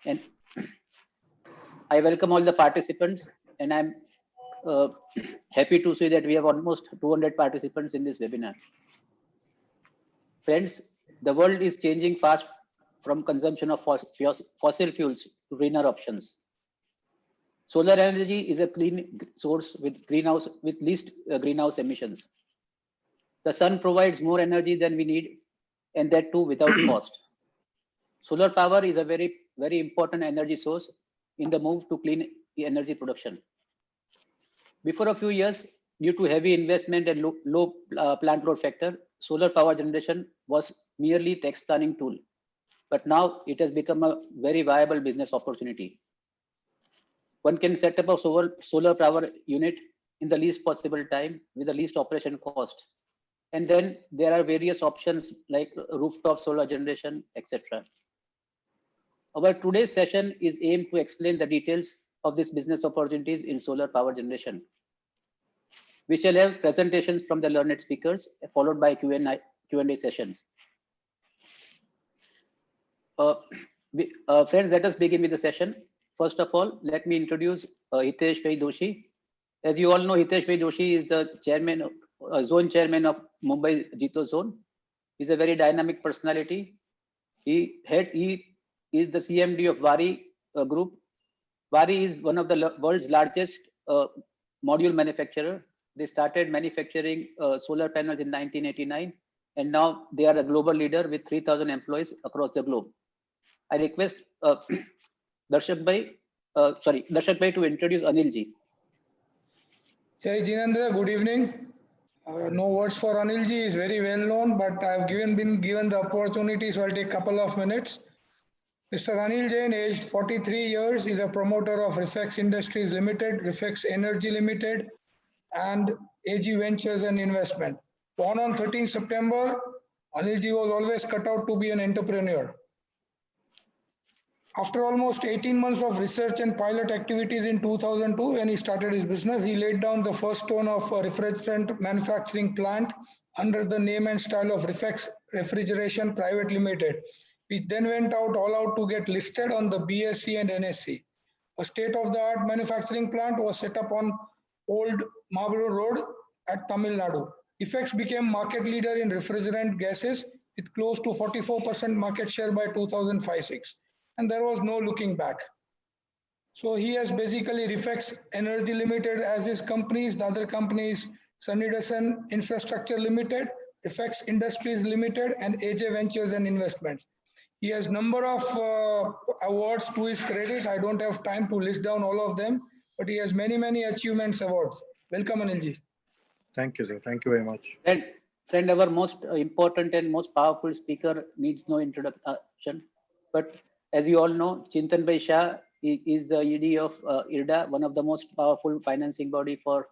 And I welcome all the participants, and I'm happy to see that we have almost 200 participants in this webinar. Friends, the world is changing fast from consumption of fossil fuels to greener options. Solar energy is a clean source with least greenhouse emissions. The sun provides more energy than we need, and that too without cost. Solar power is a very important energy source in the move to clean energy production. Before a few years, due to heavy investment and low plant load factor, solar power generation was merely tax planning tool. But now it has become a very viable business opportunity. One can set up a solar power unit in the least possible time with the least operation cost. And then there are various options like rooftop solar generation, etc. Our today's session is aimed to explain the details of these business opportunities in solar power generation. We shall have presentations from the learned speakers, followed by Q&A sessions. Friends, let us begin with the session. First of all, let me introduce Hitesh Bhai Doshi. As you all know, Hitesh Bhai Doshi is the zone chairman of Mumbai Jito zone. He's a very dynamic personality. He is the CMD of Waaree Group. Waaree is one of the world's largest module manufacturer. They started manufacturing solar panels in 1989, and now they are a global leader with 3,000 employees across the globe. I request Darshak Bhai to introduce Anil ji. Jai Jinendra, good evening. No words for Anil ji, is very well known, but I've been given the opportunity, so I'll take a couple of minutes. Mr. Anil Jain, aged 43 years, is a promoter of Reflex Industries Limited, Reflex Energy Limited, and AG Ventures and Investment. Born on 13 September, Anil ji was always cut out to be an entrepreneur. After almost 18 months of research and pilot activities in 2002, when he started his business, he laid down the first stone of a refrigerant manufacturing plant under the name and style of Reflex Refrigeration Private Limited, which then went all out to get listed on the BSE and NSE. A state-of-the-art manufacturing plant was set up on Old Marlborough Road at Tamil Nadu. Effects became market leader in refrigerant gases with close to 44% market share by 2005-06. And there was no looking back. So he has basically Reflex Energy Limited as his companies. The other companies, Sunnydeson Infrastructure Limited, Reflex Industries Limited, and AJ Ventures and Investments. He has number of awards to his credit. I don't have time to list down all of them, but he has many achievements awards. Welcome, Anilji. Thank you, sir. Thank you very much. Friend, our most important and most powerful speaker needs no introduction. But as you all know, Chintan Bhai Shah is the ED of IRDA, one of the most powerful financing body for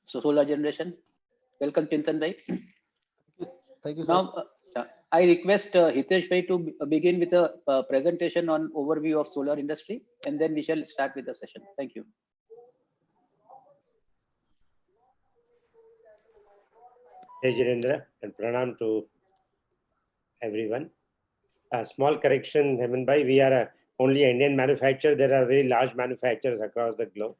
solar generation. Welcome, Chintan Bhai. Thank you, sir. Now, I request Hitesh Bhai to begin with a presentation on overview of solar industry, and then we shall start with the session. Thank you. Hey Jirendra, and pranam to everyone. A small correction, Hemant Bhai, we are only an Indian manufacturer. There are very large manufacturers across the globe.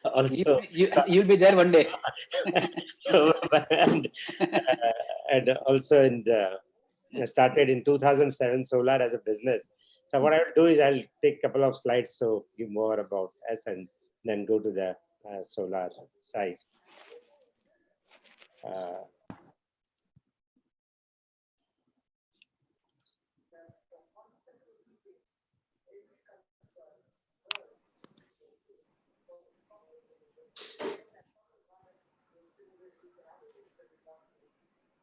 Also, you'll be there one day. so, and also started in 2007 solar as a business. So what I'll do is I'll take a couple of slides to give more about us and then go to the solar side.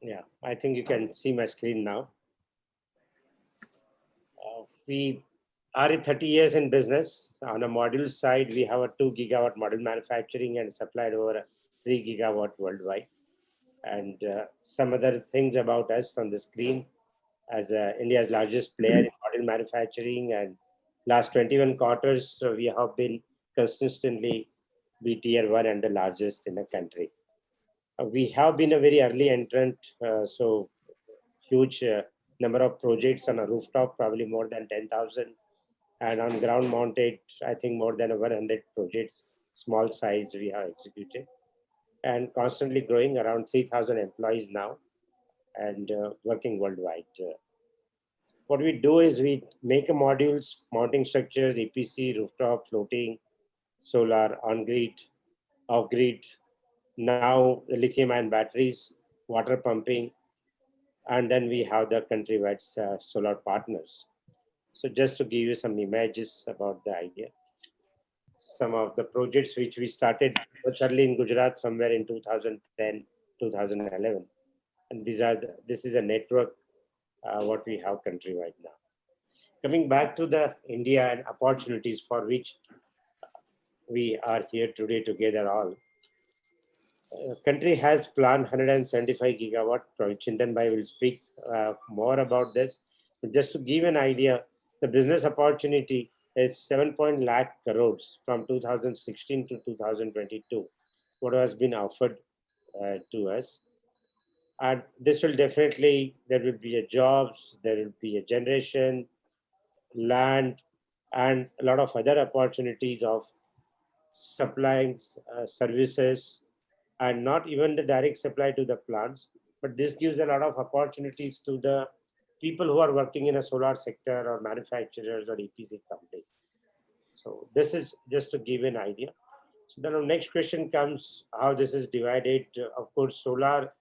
Yeah, I think you can see my screen now. We are 30 years in business. On a module side, we have a 2 gigawatt module manufacturing and supplied over 3 gigawatt worldwide. And some other things about us on the screen as India's largest player in module manufacturing, and last 21 quarters, so we have been consistently be tier 1 and the largest in the country. We have been a very early entrant, so huge number of projects on a rooftop, probably more than 10,000. And on ground mounted, I think more than 100 projects, small size we have executed. And constantly growing, around 3,000 employees now, and working worldwide. What we do is we make a modules, mounting structures, EPC, rooftop, floating, solar, on-grid, off-grid, now lithium-ion batteries, water pumping, and then we have the countrywide solar partners. So just to give you some images about the idea. Some of the projects which we started much early in Gujarat, somewhere in 2010, 2011. And this is a network, what we have countrywide now. Coming back to the India and opportunities for which we are here today together all. Country has planned 175 gigawatt. Chintan Bhai will speak more about this. But just to give an idea, the business opportunity is 7 lakh crores from 2016 to 2022. What has been offered to us. And this will definitely, there will be a jobs, there will be a generation, land, and a lot of other opportunities of supplying services, and not even the direct supply to the plants, but this gives a lot of opportunities to the people who are working in a solar sector or manufacturers or EPC companies. So this is just to give an idea. So then the next question comes, how this is divided. Of course, solar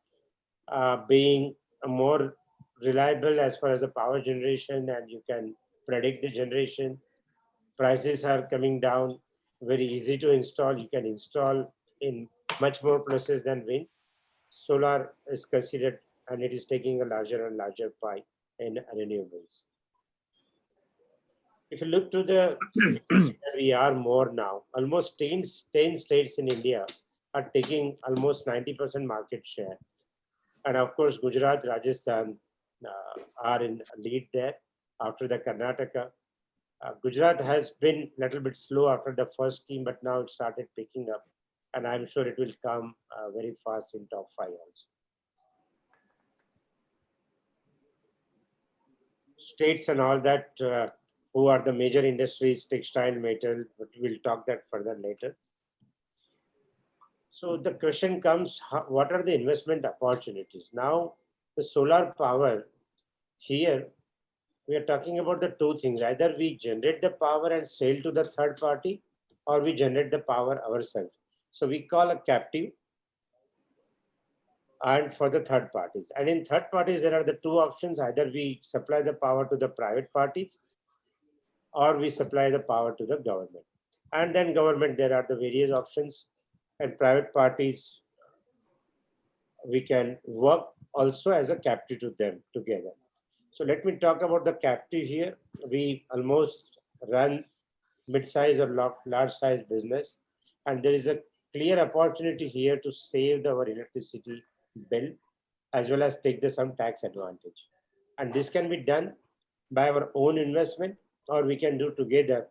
being a more reliable as far as the power generation, and you can predict the generation. Prices are coming down, very easy to install. You can install in much more places than wind. Solar is considered, and it is taking a larger and larger pie in renewables. If you look to the states where we are more now, almost 10 states in India are taking almost 90% market share. And of course, Gujarat, Rajasthan are in lead there after the Karnataka. Gujarat has been a little bit slow after the first scheme, but now it started picking up. And I'm sure it will come very fast in top 5 also. States and all that, who are the major industries, textile, metal, but we'll talk that further later. So the question comes, what are the investment opportunities? Now, the solar power here, we are talking about the two things. Either we generate the power and sell to the third party, or we generate the power ourselves. So we call a captive, and for the third parties. And in third parties, there are the two options. Either we supply the power to the private parties, or we supply the power to the government. And then government, there are the various options. And private parties, we can work also as a captive to them together. So let me talk about the captive here. We almost run mid-size or large-size business. And there is a clear opportunity here to save our electricity bill, as well as take some tax advantage. And this can be done by our own investment, or we can do together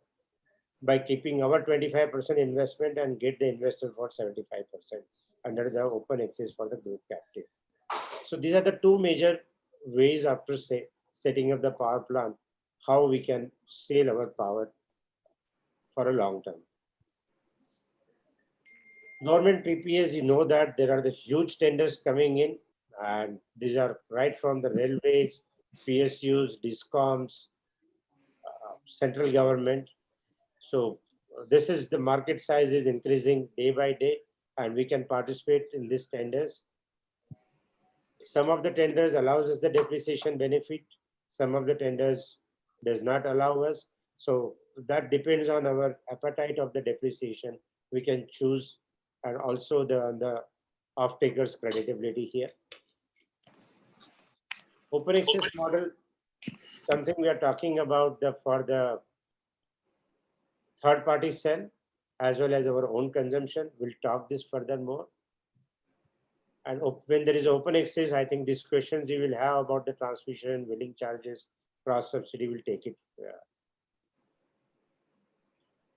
by keeping our 25% investment and get the investor for 75% under the open access for the group captive. So these are the two major ways after setting up the power plant, how we can sell our power for a long term. Government PPAs, you know that there are the huge tenders coming in, and these are right from the railways, PSUs, DISCOMs, central government. So this is the market size is increasing day by day, and we can participate in these tenders. Some of the tenders allows us the depreciation benefit. Some of the tenders does not allow us. So that depends on our appetite of the depreciation. We can choose, and also the off-takers creditability here. Open access model, something we are talking about for the third party cell, as well as our own consumption. We'll talk this furthermore. And when there is open access, I think these questions you will have about the transmission, billing charges, cross subsidy, will take it.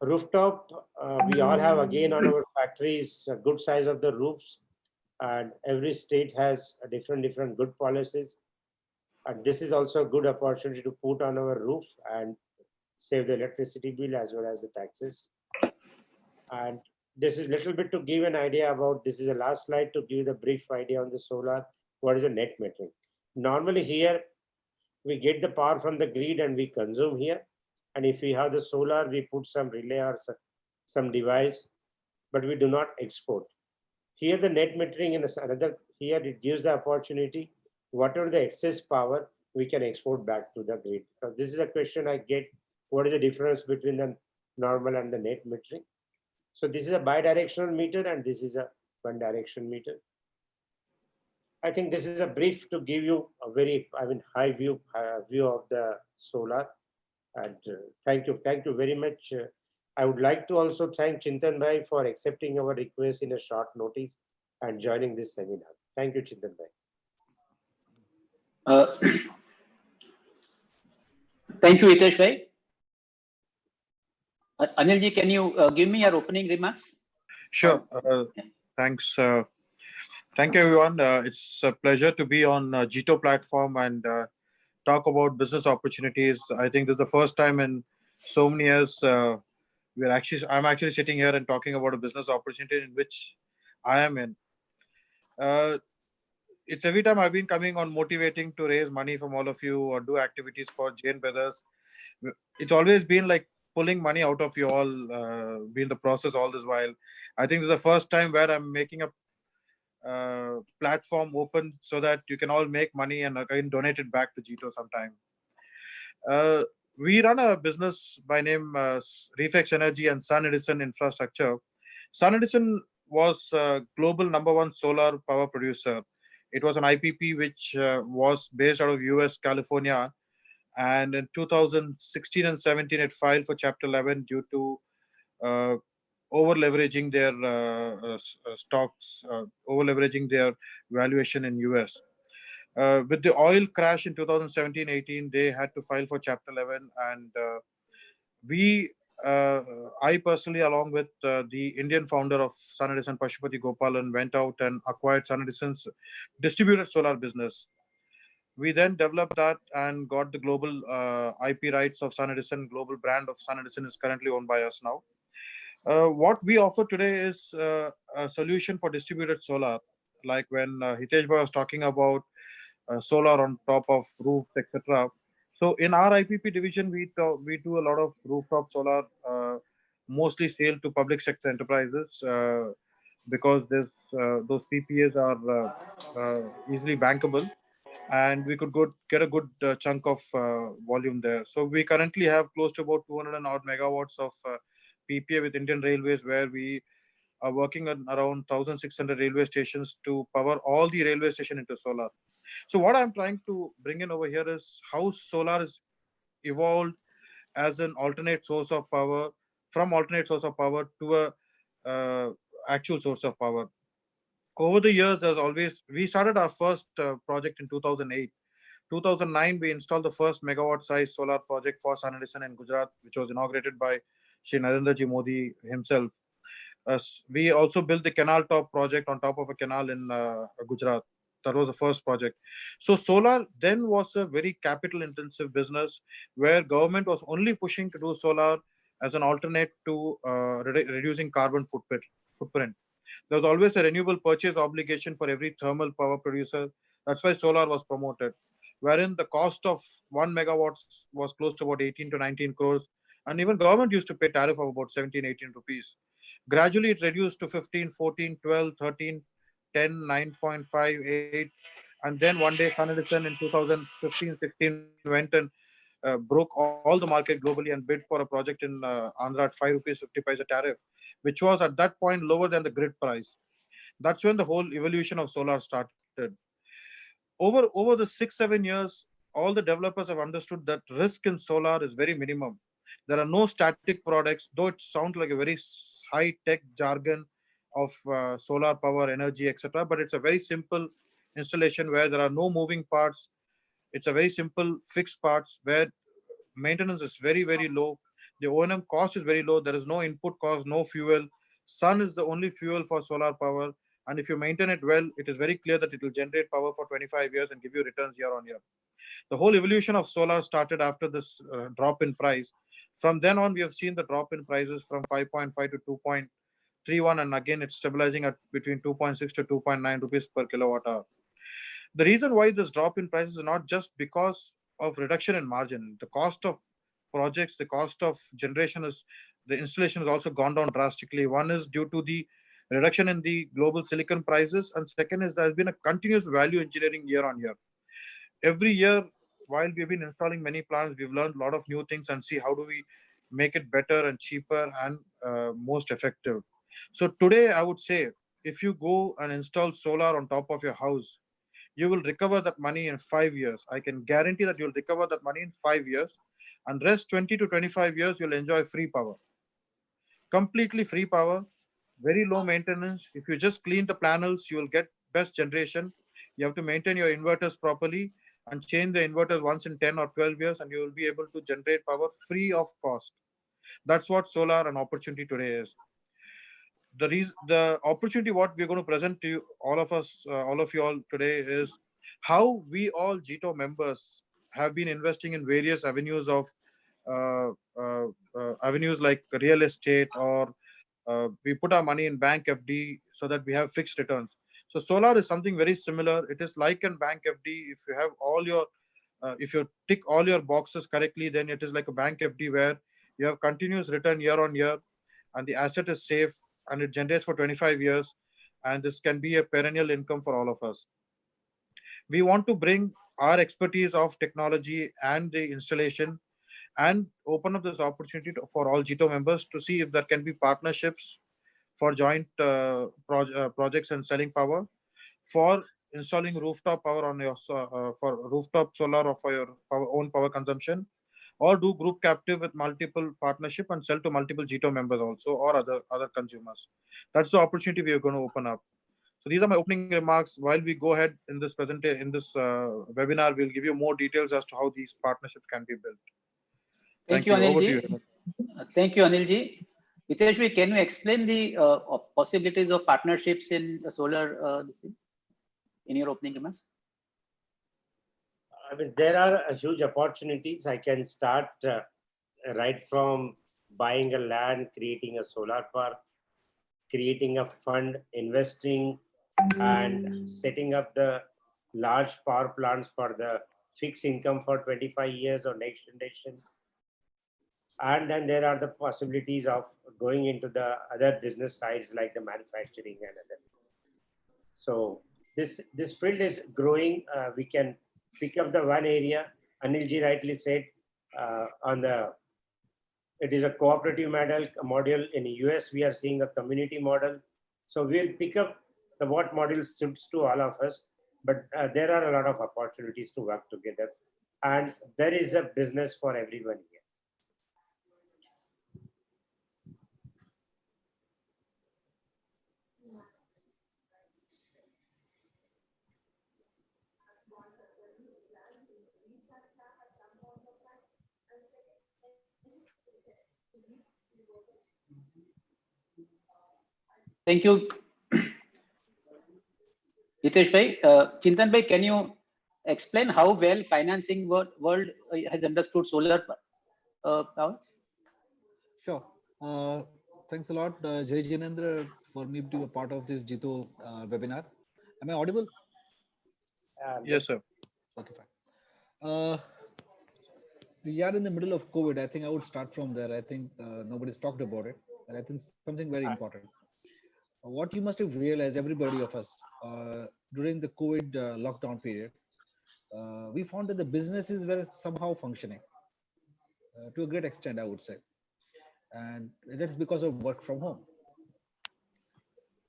Rooftop, we all have again on our factories a good size of the roofs, and every state has a different good policies. And this is also a good opportunity to put on our roof and save the electricity bill as well as the taxes. And this is little bit to give an idea about, this is the last slide to give the brief idea on the solar. What is the net metering? Normally here, we get the power from the grid and we consume here. And if we have the solar, we put some relay or some device, but we do not export. Here the net metering in another, here it gives the opportunity, whatever the excess power, we can export back to the grid. So this is a question I get, what is the difference between the normal and the net metering? So this is a bi-directional meter and this is a one direction meter. I think this is a brief to give you a very, high view of the solar. And thank you very much. I would like to also thank Chintan Bhai for accepting our request in a short notice and joining this seminar. Thank you, Chintan Bhai. Thank you, Hitesh Bhai. Anilji, can you give me your opening remarks? Sure. Thanks. Thank you, everyone. It's a pleasure to be on Jito platform and talk about business opportunities. I think this is the first time in so many years I'm actually sitting here and talking about a business opportunity in which I am in. It's every time I've been coming on motivating to raise money from all of you or do activities for Jain Brothers. It's always been like pulling money out of you all, been the process all this while. I think this is the first time where I'm making a platform open so that you can all make money and again donate it back to Jito sometime. We run a business by name Reflex Energy and Sun Edison Infrastructure. Sun Edison was global #1 solar power producer. It was an IPP which was based out of US, California. And in 2016 and 17, it filed for Chapter 11 due to over leveraging their stocks, over leveraging their valuation in US. With the oil crash in 2017-18, they had to file for Chapter 11, and I personally, along with the Indian founder of Sun Edison, Pashupati Gopalan, went out and acquired Sun Edison's distributed solar business. We then developed that and got the global IP rights of Sun Edison. Global brand of Sun Edison is currently owned by us now. What we offer today is a solution for distributed solar, like when Hitesh was talking about solar on top of roofs, etc. So in our IPP division, we do a lot of rooftop solar, mostly sale to public sector enterprises because those PPAs are easily bankable, and we could get a good chunk of volume there. So we currently have close to about 200 and odd megawatts of PPA with Indian Railways, where we are working on around 1,600 railway stations to power all the railway station into solar. So what I'm trying to bring in over here is how solar is evolved as an alternate source of power, from alternate source of power to a actual source of power. Over the years, as always, we started our first project in 2008. 2009, we installed the first megawatt size solar project for Sun Edison in Gujarat, which was inaugurated by Shri Narendra Ji Modi himself. We also built the canal top project on top of a canal in Gujarat. That was the first project. So solar then was a very capital intensive business where government was only pushing to do solar as an alternate to reducing carbon footprint. There was always a renewable purchase obligation for every thermal power producer. That's why solar was promoted, wherein the cost of 1 megawatt was close to about 18 to 19 crores. And even government used to pay tariff of about 17, 18 rupees. Gradually, it reduced to 15, 14, 12, 13, 10, 9.5, 8. And then one day, Sun Edison in 2015, 16 went and broke all the market globally and bid for a project in Andhra at 5 rupees 50 paisa tariff, which was at that point lower than the grid price. That's when the whole evolution of solar started. Over the 6-7 years, all the developers have understood that risk in solar is very minimum. There are no static products, though it sounds like a very high-tech jargon of solar power, energy, etc. But it's a very simple installation where there are no moving parts. It's a very simple fixed parts where maintenance is very, very low. The O&M cost is very low. There is no input cost, no fuel. Sun is the only fuel for solar power. And if you maintain it well, it is very clear that it will generate power for 25 years and give you returns year on year. The whole evolution of solar started after this drop in price. From then on, we have seen the drop in prices from 5.5 to 2.31, and again it's stabilizing at between 2.6 to 2.9 rupees per kilowatt hour. The reason why this drop in prices is not just because of reduction in margin. The cost of projects, the cost of generation is, the installation has also gone down drastically. One is due to the reduction in the global silicon prices, and second is there has been a continuous value engineering year on year. Every year, while we've been installing many plants, we've learned a lot of new things and see how do we make it better and cheaper and most effective. So today, I would say, if you go and install solar on top of your house, you will recover that money in 5 years. I can guarantee that you'll recover that money in 5 years, and rest 20 to 25 years, you'll enjoy free power. Completely free power, very low maintenance. If you just clean the panels, you will get best generation. You have to maintain your inverters properly and change the inverters once in 10 or 12 years, and you will be able to generate power free of cost. That's what solar and opportunity today is. The opportunity what we're going to present to you, all of us, all of you all today, is how we all GTO members have been investing in various avenues of avenues like real estate, or we put our money in bank FD so that we have fixed returns. So solar is something very similar. It is like an bank FD. If you have all your, if you tick all your boxes correctly, then it is like a bank FD where you have continuous return year on year, and the asset is safe and it generates for 25 years. And this can be a perennial income for all of us. We want to bring our expertise of technology and the installation and open up this opportunity for all GTO members to see if there can be partnerships for joint projects and selling power, for installing rooftop power on your for rooftop solar or for your own power consumption, or do group captive with multiple partnership and sell to multiple GTO members also, or other consumers. That's the opportunity we are going to open up. So these are my opening remarks. While we go ahead in this webinar, we'll give you more details as to how these partnerships can be built. Thank you, Over to Anil you. ji. Thank you, Anil ji. Hitesh ji, can you explain the possibilities of partnerships in solar in your opening remarks? I mean, there are huge opportunities. I can start right from buying a land, creating a solar park, creating a fund, investing, and setting up the large power plants for the fixed income for 25 years or next generation. And then there are the possibilities of going into the other business sides like the manufacturing and other things. So this field is growing. We can pick up the one area. Anil ji rightly said, it is a cooperative model. In the US, we are seeing a community model. So we'll pick up what model suits to all of us. But there are a lot of opportunities to work together. And there is a business for everyone here. Thank you. Hitesh bhai, Chintan bhai, can you explain how well financing world has understood solar power? Sure. Thanks a lot, Jai Jinendra, for me to be a part of this GTO webinar. Am I audible? Yes, sir. Okay, fine. We are in the middle of COVID. I think I would start from there. I think nobody's talked about it, and I think something very important. What you must have realized, everybody of us, during the COVID lockdown period, we found that the businesses were somehow functioning to a great extent, I would say. And that's because of work from home.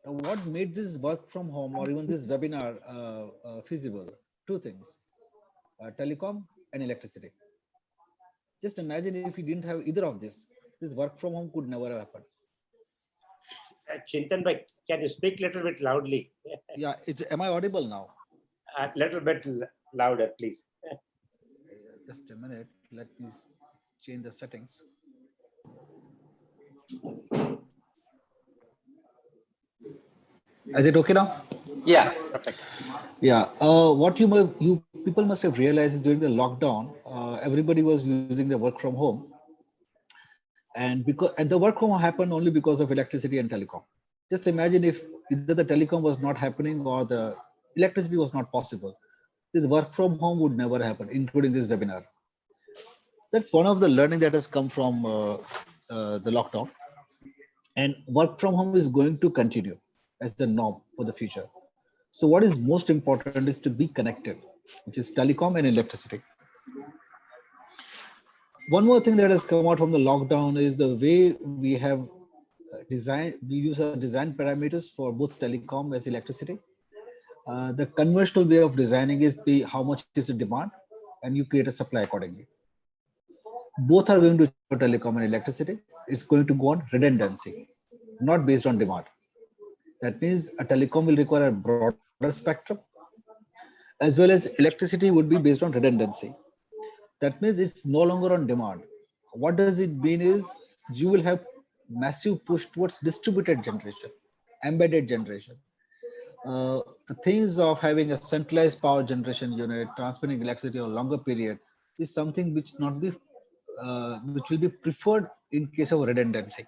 So what made this work from home or even this webinar feasible? Two things, telecom and electricity. Just imagine if you didn't have either of this work from home could never have happened. Chintan bhai, can you speak a little bit loudly? Yeah, am I audible now? A little bit louder, please. Just a minute, let me change the settings. Is it okay now? Yeah, perfect. Yeah, what you people must have realized is during the lockdown, everybody was using the work from home, and the work from home happened only because of electricity and telecom. Just imagine if either the telecom was not happening or the electricity was not possible, this work from home would never happen, including this webinar. That's one of the learning that has come from the lockdown, and work from home is going to continue as the norm for the future. So what is most important is to be connected, which is telecom and electricity. One more thing that has come out from the lockdown is the way we have we use our design parameters for both telecom as electricity. The conventional way of designing is how much is the demand, and you create a supply accordingly. Both are going to for telecom and electricity. It's going to go on redundancy, not based on demand. That means a telecom will require a broader spectrum, as well as electricity would be based on redundancy. That means it's no longer on demand. What does it mean is you will have massive push towards distributed generation, embedded generation. The things of having a centralized power generation unit transmitting electricity over a longer period is something which will be preferred in case of redundancy.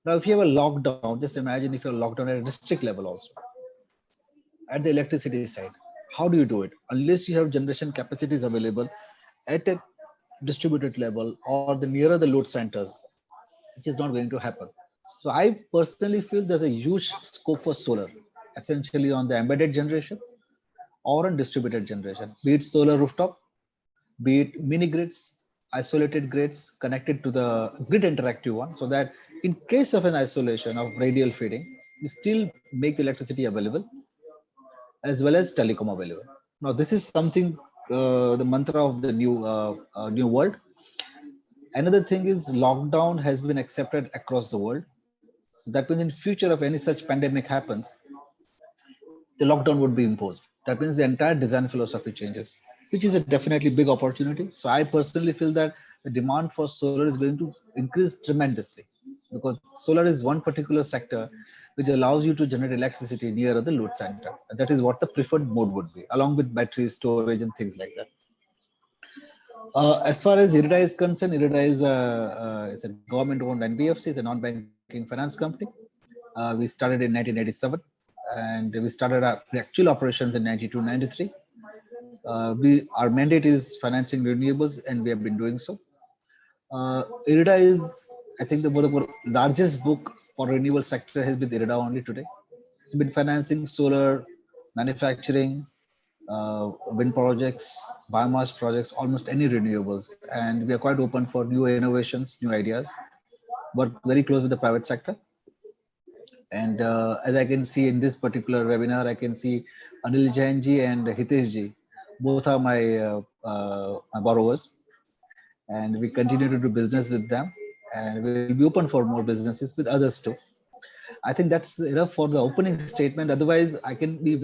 Now, if you have a lockdown, just imagine if you're locked down at a district level also, at the electricity side. How do you do it? Unless you have generation capacities available at a distributed level or the nearer the load centers, which is not going to happen. So I personally feel there's a huge scope for solar, essentially on the embedded generation or on distributed generation, be it solar rooftop, be it mini grids, isolated grids connected to the grid interactive one, so that in case of an isolation of radial feeding, you still make the electricity available as well as telecom available. Now, this is something the mantra of the new world. Another thing is lockdown has been accepted across the world. So that means in future, if any such pandemic happens, the lockdown would be imposed. That means the entire design philosophy changes, which is a definitely big opportunity. So I personally feel that the demand for solar is going to increase tremendously because solar is one particular sector which allows you to generate electricity near the load center. And that is what the preferred mode would be, along with battery storage and things like that. As far as IRIDA is concerned, IRIDA is a government-owned NBFC, it's a non-banking finance company. We started in 1987, and we started our actual operations in 92, 93. Our mandate is financing renewables, and we have been doing so. IRIDA is, I think, the largest book for renewable sector has been IRIDA only today. It's been financing solar, manufacturing, wind projects, biomass projects, almost any renewables. And we are quite open for new innovations, new ideas, work very close with the private sector. And as I can see in this particular webinar, I can see Anil Jain ji and Hitesh ji, both are my borrowers. And we continue to do business with them. And we'll be open for more businesses with others too. I think that's enough for the opening statement. Otherwise, I can be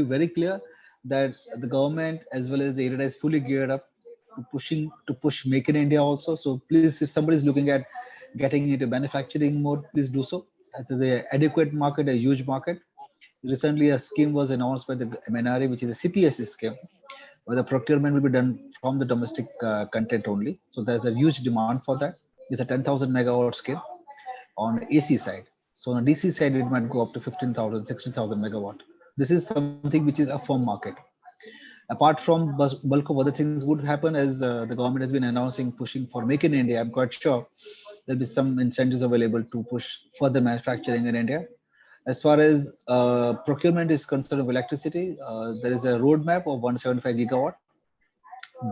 very clear that the government as well as the IRIDA is fully geared up to push Make in India also. So please, if somebody is looking at getting into manufacturing mode, please do so. That is a adequate market, a huge market. Recently, a scheme was announced by the MNRE, which is a CPSE scheme, where the procurement will be done from the domestic content only. So there's a huge demand for that. It's a 10,000 megawatt scheme on AC side. So on DC side, it might go up to 15,000, 16,000 megawatt. This is something which is a firm market. Apart from bulk of other things would happen as the government has been announcing, pushing for Make in India. I'm quite sure there'll be some incentives available to push further manufacturing in India. As far as procurement is concerned of electricity, there is a roadmap of 175 gigawatt.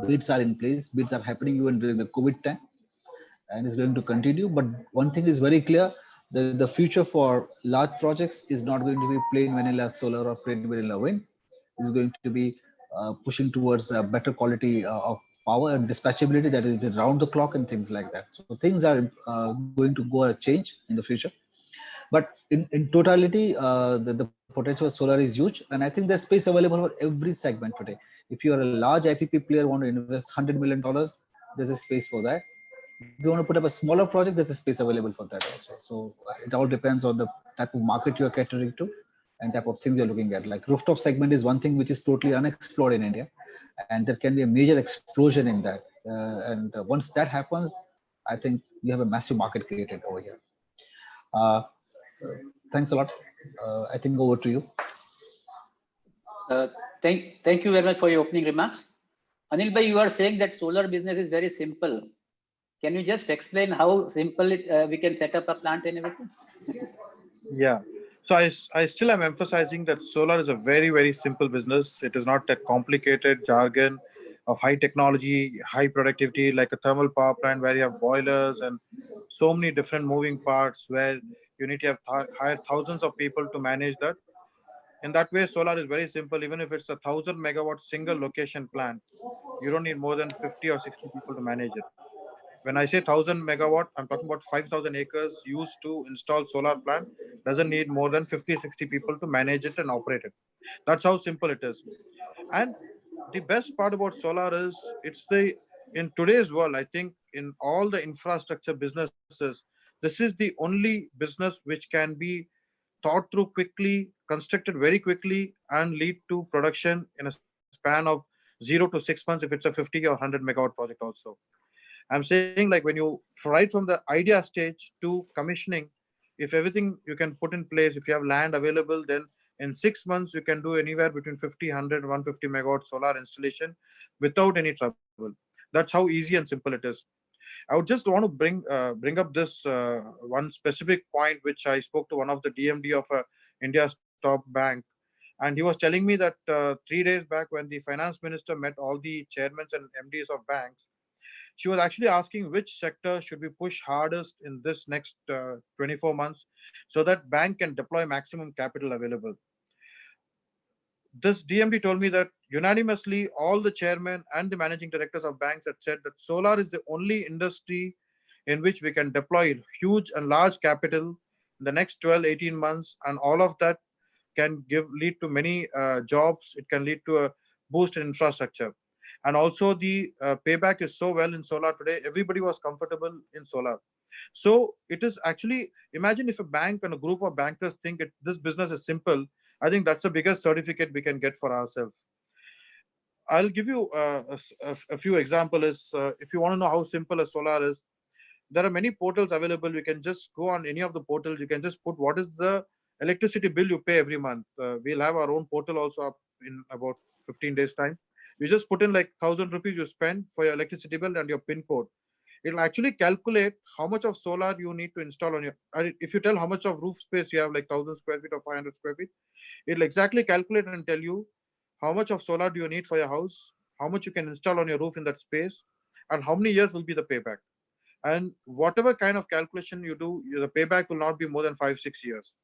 Bids are in place. Bids are happening even during the COVID time, and is going to continue. But one thing is very clear: the future for large projects is not going to be plain vanilla solar or plain vanilla wind. Is going to be pushing towards a better quality of power and dispatchability that is round the clock and things like that. So things are going to go a change in the future. But in totality, the potential of solar is huge, and I think there's space available for every segment today. If you are a large IPP player, want to invest $100 million, there's a space for that. If you want to put up a smaller project, there's a space available for that also. So it all depends on the type of market you are catering to and type of things you're looking at. Like rooftop segment is one thing which is totally unexplored in India, and there can be a major explosion in that. Once that happens, I think you have a massive market created over here. Uh, Thanks a lot. I think over to you. Uh, thank you very much for your opening remarks. Anil bhai, you are saying that solar business is very simple. Can you just explain how simple we can set up a plant and everything? Yeah. So I still am emphasizing that solar is a very, very simple business. It is not that complicated jargon of high technology, high productivity, like a thermal power plant where you have boilers and so many different moving parts where you need to have hire thousands of people to manage that. In that way, solar is very simple. Even if it's a 1,000 megawatt single location plant, you don't need more than 50 or 60 people to manage it. When I say 1,000 megawatt, I'm talking about 5,000 acres used to install solar plant. Doesn't need more than 50, 60 people to manage it and operate it. That's how simple it is. And the best part about solar is in today's world, I think in all the infrastructure businesses, this is the only business which can be thought through quickly, constructed very quickly, and lead to production in a span of 0 to 6 months if it's a 50 or 100 megawatt project also. I'm saying like when you right from the idea stage to commissioning, if everything you can put in place, if you have land available, then in 6 months you can do anywhere between 50, 100, 150 megawatt solar installation without any trouble. That's how easy and simple it is. I would just want to bring up this one specific point which I spoke to one of the DMD of India's top bank, and he was telling me that 3 days back when the finance minister met all the chairmen and MDs of banks, she was actually asking which sector should we push hardest in this next 24 months so that bank can deploy maximum capital available. This DMD told me that unanimously all the chairmen and the managing directors of banks had said that solar is the only industry in which we can deploy huge and large capital in the next 12, 18 months, and all of that can lead to many jobs. It can lead to a boost in infrastructure. And also the payback is so well in solar today. Everybody was comfortable in solar. So it is actually, imagine if a bank and a group of bankers think this business is simple. I think that's the biggest certificate we can get for ourselves. I'll give you a few examples. If you want to know how simple a solar is, there are many portals available. You can just go on any of the portals. You can just put what is the electricity bill you pay every month. We'll have our own portal also up in about 15 days time. You just put in like 1,000 rupees you spend for your electricity bill and your pin code. It'll actually calculate how much of solar you need to install on your. If you tell how much of roof space you have, like 1,000 square feet or 500 square feet, it'll exactly calculate and tell you how much of solar do you need for your house, how much you can install on your roof in that space, and how many years will be the payback. And whatever kind of calculation you do, the payback will not be more than 5-6 years,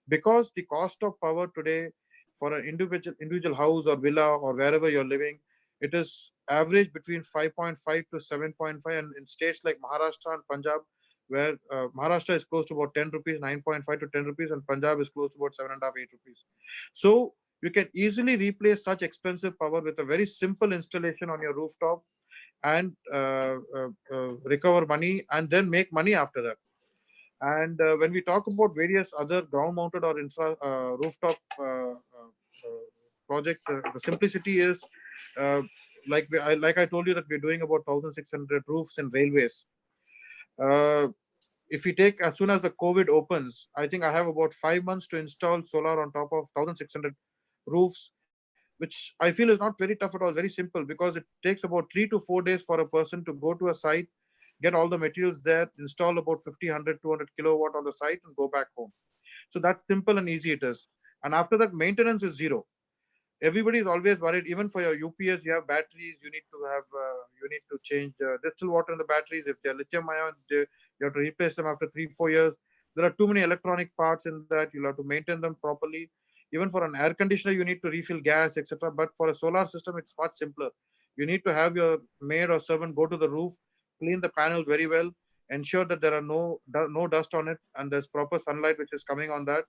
because the cost of power today for an individual house or villa or wherever you're living, it is average between 5.5 to 7.5, and in states like Maharashtra and Punjab, where Maharashtra is close to about 10 rupees, 9.5 to 10 rupees, and Punjab is close to about 7.5, 8 rupees. So you can easily replace such expensive power with a very simple installation on your rooftop and recover money and then make money after that. And when we talk about various other ground-mounted or rooftop project, the simplicity is like I told you that we're doing about 1,600 roofs in railways. If we take as soon as the COVID opens, I think I have about 5 months to install solar on top of 1,600 roofs, which I feel is not very tough at all, very simple, because it takes about 3 to 4 days for a person to go to a site, get all the materials there, install about 50, 100, 200 kilowatt on the site and go back home. So that's simple and easy it is. And after that, maintenance is zero. Everybody is always worried. Even for your UPS, you have batteries. You need to change distilled water in the batteries. If they're lithium ion, you have to replace them after 3-4 years. There are too many electronic parts in that. You'll have to maintain them properly. Even for an air conditioner, you need to refill gas, etc. But for a solar system, it's much simpler. You need to have your maid or servant go to the roof, clean the panels very well, ensure that there are no dust on it, and there's proper sunlight which is coming on that.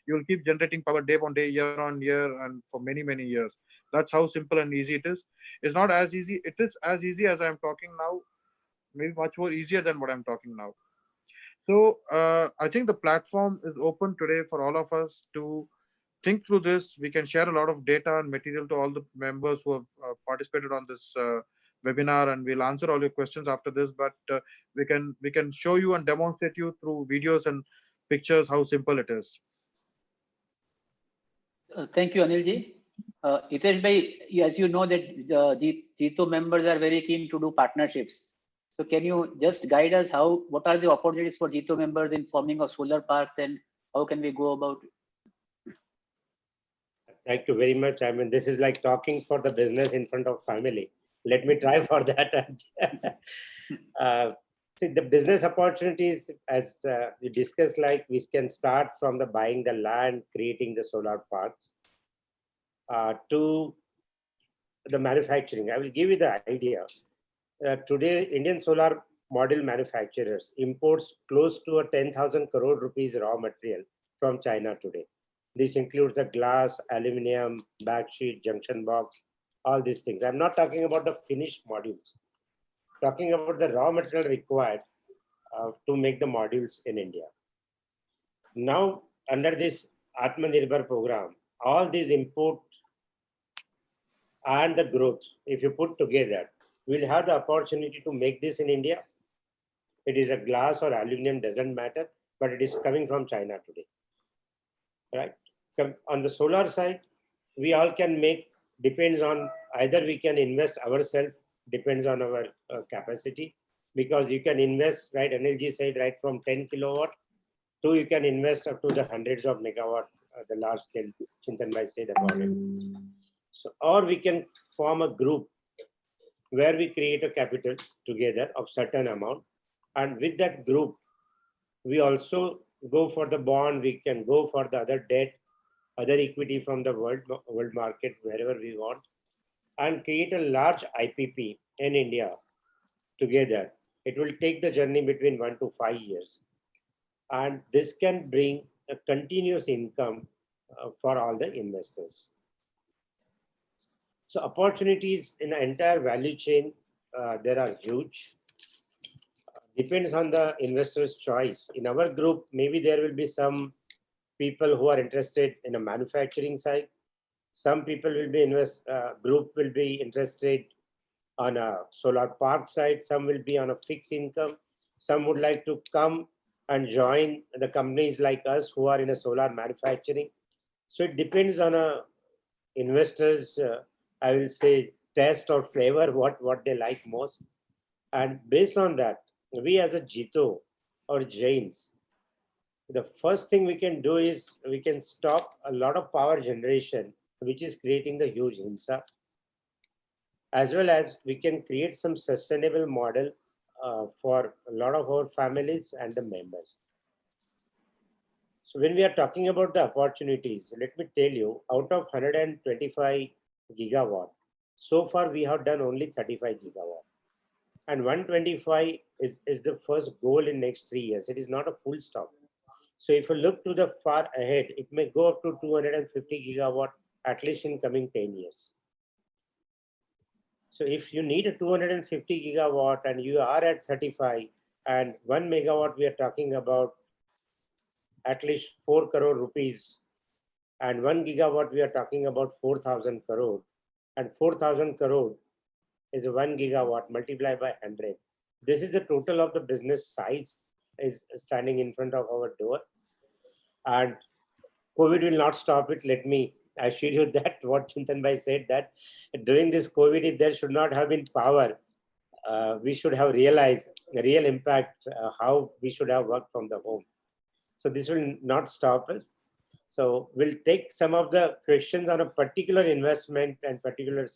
You will keep generating power day on day, year on year, and for many, many years. That's how simple and easy it is. It's not as easy. It is as easy as I'm talking now, maybe much more easier than what I'm talking now. So I think the platform is open today for all of us to think through this. We can share a lot of data and material to all the members who have participated on this webinar, and we'll answer all your questions after this. But we can show you and demonstrate you through videos and pictures how simple it is. Thank you, Anilji. Hitesh bhai, as you know that the Jito members are very keen to do partnerships. So can you just guide us what are the opportunities for Jito members in forming of solar parks, and how can we go about it? Thank you very much. I mean, this is like talking for the business in front of family. Let me try for that. See, the business opportunities, as we discussed, like we can start from the buying the land, creating the solar parks, to the manufacturing. I will give you the idea. Today, Indian solar module manufacturers imports close to 10,000 crore rupees raw material from China today. This includes the glass, aluminum, backsheet, junction box, all these things. I'm not talking about the finished modules. Talking about the raw material required to make the modules in India. Now, under this Atmanirbhar program, all these import and the growth, if you put together, we'll have the opportunity to make this in India. It is a glass or aluminum, doesn't matter, but it is coming from China today. Right? On the solar side, we all can make, depends on either we can invest ourselves, depends on our capacity, because you can invest, right, energy side, right from 10 kilowatt to you can invest up to the hundreds of megawatt, the large scale Chintan bhai said about it. So, or we can form a group where we create a capital together of certain amount, and with that group, we also go for the bond, we can go for the other debt, other equity from the world market, wherever we want, and create a large IPP in India together. It will take the journey between 1 to 5 years. And this can bring a continuous income for all the investors. So opportunities in the entire value chain, there are huge. Depends on the investor's choice. In our group, maybe there will be some people who are interested in a manufacturing side. Some people will be group will be interested on a solar park side. Some will be on a fixed income. Some would like to come and join the companies like us who are in a solar manufacturing. So it depends on a investors, I will say, taste or flavor, what they like most. And based on that, we as a Jito or Jains, the first thing we can do is we can stop a lot of power generation, which is creating the huge HIMSA, as well as we can create some sustainable model for a lot of our families and the members. So when we are talking about the opportunities, let me tell you, out of 125 gigawatt, so far we have done only 35 gigawatt. And 125 is the first goal in next 3 years. It is not a full stop. So if you look to the far ahead, it may go up to 250 gigawatt, at least in coming 10 years. So if you need a 250 gigawatt and you are at 35 and 1 megawatt, we are talking about at least 4 crore rupees, and 1 gigawatt, we are talking about 4,000 crore, and 4,000 crore is 1 gigawatt multiplied by 100. This is the total of the business size is standing in front of our door, and COVID will not stop it. Let me assure you that what Chintan bhai said, that during this COVID, if there should not have been power, we should have realized the real impact, how we should have worked from the home. So this will not stop us. So we'll take some of the questions on a particular investment and particular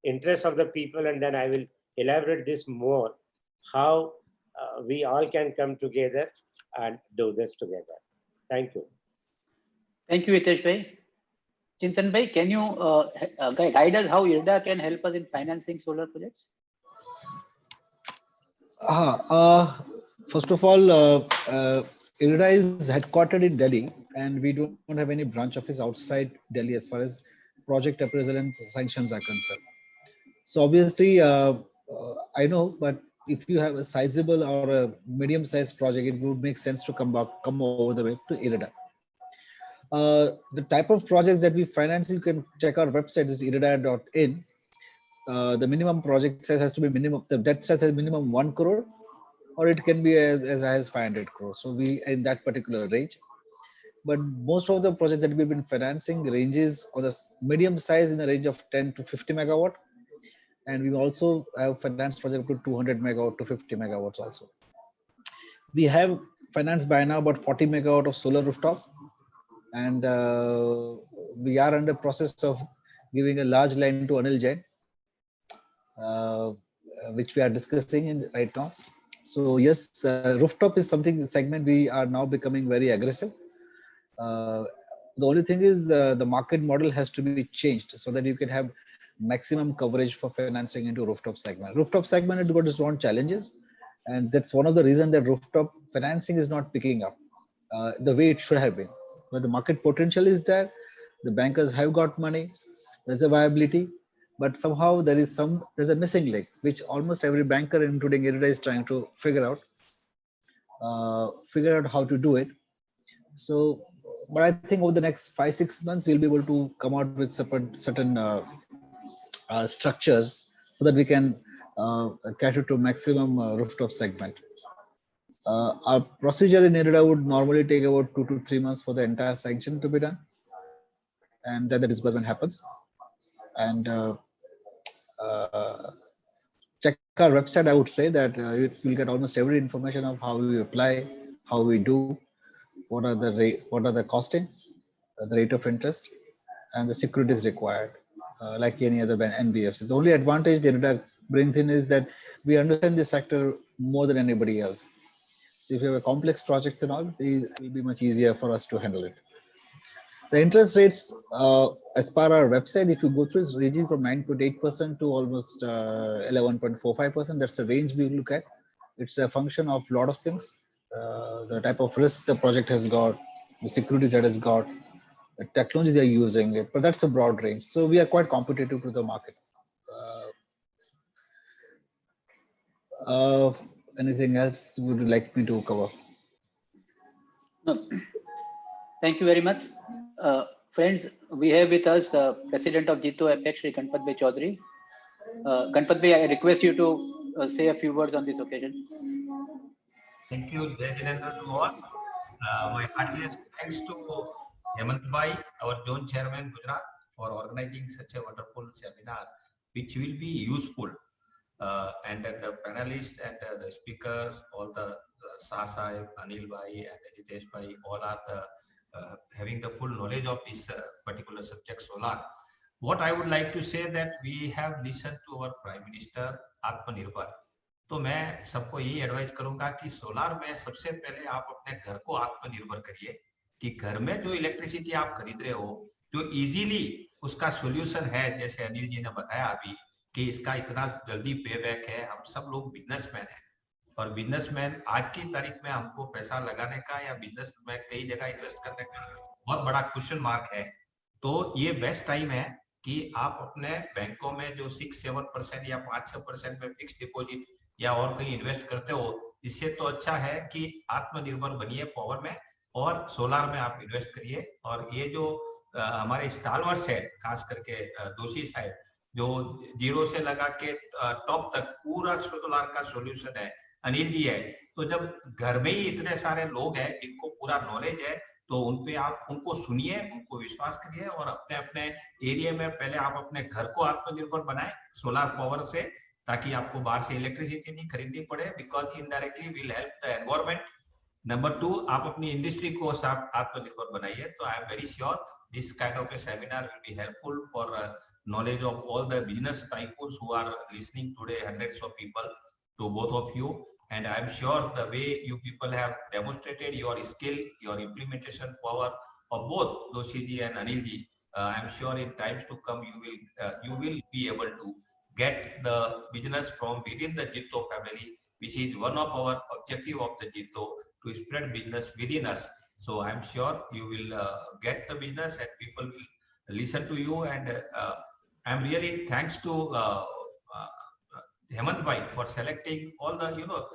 interest of the people, and then I will elaborate this more, how we all can come together and do this together. Thank you. Thank you, Hitesh bhai. Chintan bhai, can you guide us how IRDA can help us in financing solar projects? First of all, IRDA is headquartered in Delhi, and we don't have any branch office outside Delhi as far as project appraisal and sanctions are concerned. So obviously, I know, but if you have a sizable or a medium-sized project, it would make sense to come over the way to IRDA. The type of projects that we finance, you can check our website is irida.in. The minimum project size has to be minimum, the debt size has minimum 1 crore, or it can be as high as 500 crores. So we in that particular range. But most of the projects that we've been financing ranges on the medium size in the range of 10 to 50 megawatt. And we also have financed project up to 200 megawatt to 50 megawatts also. We have financed by now about 40 megawatt of solar rooftop. And we are under process of giving a large line to Anil Jain, which we are discussing in right now. So yes, rooftop is something segment we are now becoming very aggressive. The only thing is the market model has to be changed so that you can have maximum coverage for financing into rooftop segment. Rooftop segment has got its own challenges, and that's one of the reasons that rooftop financing is not picking up the way it should have been. But the market potential is there. The bankers have got money. There's a viability, but somehow there's a missing link, which almost every banker, including IRIDA, is trying to figure out how to do it. So, but I think over the next 5-6 months, we'll be able to come out with certain structures so that we can cater to maximum rooftop segment. Our procedure in IRIDA would normally take about 2 to 3 months for the entire sanction to be done, and then the disbursement happens. And check our website. I would say that you'll get almost every information of how we apply, how we do, what are the costing, the rate of interest, and the securities required, like any other NBFC. The only advantage the IRIDA brings in is that we understand this sector more than anybody else. So if you have a complex projects and all, it will be much easier for us to handle it. The interest rates, as per our website, if you go through, is ranging from 9.8% to almost 11.45%. That's the range we look at. It's a function of a lot of things. The type of risk the project has got, the securities that has got, the technology they're using, but that's a broad range. So we are quite competitive to the market. Anything else would you like me to cover? No. Thank you very much. Friends, we have with us President of Jito Apex, Shri Ganpat Bhai Chaudhary. Ganpat Bhai, I request you to say a few words on this occasion. Thank you, Jai Jinendra, to all. My heartiest thanks to Hemant Bhai, our zone chairman, Gujarat, for organizing such a wonderful seminar, which will be useful. And the panelists and the speakers, all the Shah Sahib, Anil Bhai, and Hitesh Bhai, all are having the full knowledge of this particular subject, solar. What I would like to say that we have listened to our Prime Minister, Atmanirbhar. तो मैं सबको यही advice करूंगा कि solar में सबसे पहले आप अपने घर को आत्मनिर्भर करिए कि घर में जो इलेक्ट्रिसिटी आप खरीद रहे हो, जो इजीली उसका सॉल्यूशन है, जैसे अनिल जी ने बताया अभी कि इसका इतना जल्दी पे बैक है. हम सब लोग बिजनेसमैन हैं और बिजनेसमैन आज की तारीख में हमको पैसा लगाने का या बिजनेस में कई जगह इन्वेस्ट करने का बहुत बड़ा क्वेश्चन मार्क है. तो ये बेस्ट टाइम है कि आप अपने बैंकों में जो 6-7% या 5-6% में फिक्स डिपॉजिट या और कहीं इन्वेस्ट करते हो, इससे तो अच्छा है कि आत्मनिर्भर बनिए पावर में और सोलार में आप इन्वेस्ट करिए. और ये जो हमारे स्टालवर्स है, खास करके दोषी साहब, जो जीरो से लगा के टॉप तक पूरा सोलार का सॉल्यूशन है, अनिल जी है. तो जब घर में ही इतने सारे लोग हैं जिनको पूरा नॉलेज है, तो उनपे आप उनको सुनिए, उनको विश्वास करिए और अपने अपने एरिया में पहले आप अपने घर को आत्मनिर्भर बनाएं सोलार पावर से, ताकि आपको बाहर से इलेक्ट्रिसिटी नहीं खरीदनी पड़े, because indirectly will help the environment. Number 2, आप अपनी इंडस्ट्री को आत्मनिर्भर बनाइए. तो I am very sure this kind of A seminar will be helpful for knowledge of all the business tycoons who are listening today, hundreds of people, to both of you. And I'm sure the way you people have demonstrated your skill, your implementation power of both Doshi ji and Anil ji, I'm sure in times to come you will be able to get the business from within the Jito family, which is one of our objective of the Jito, to spread business within us. So I'm sure you will get the business and people will listen to you. And I'm really thanks to Hemant Bhai for selecting all the,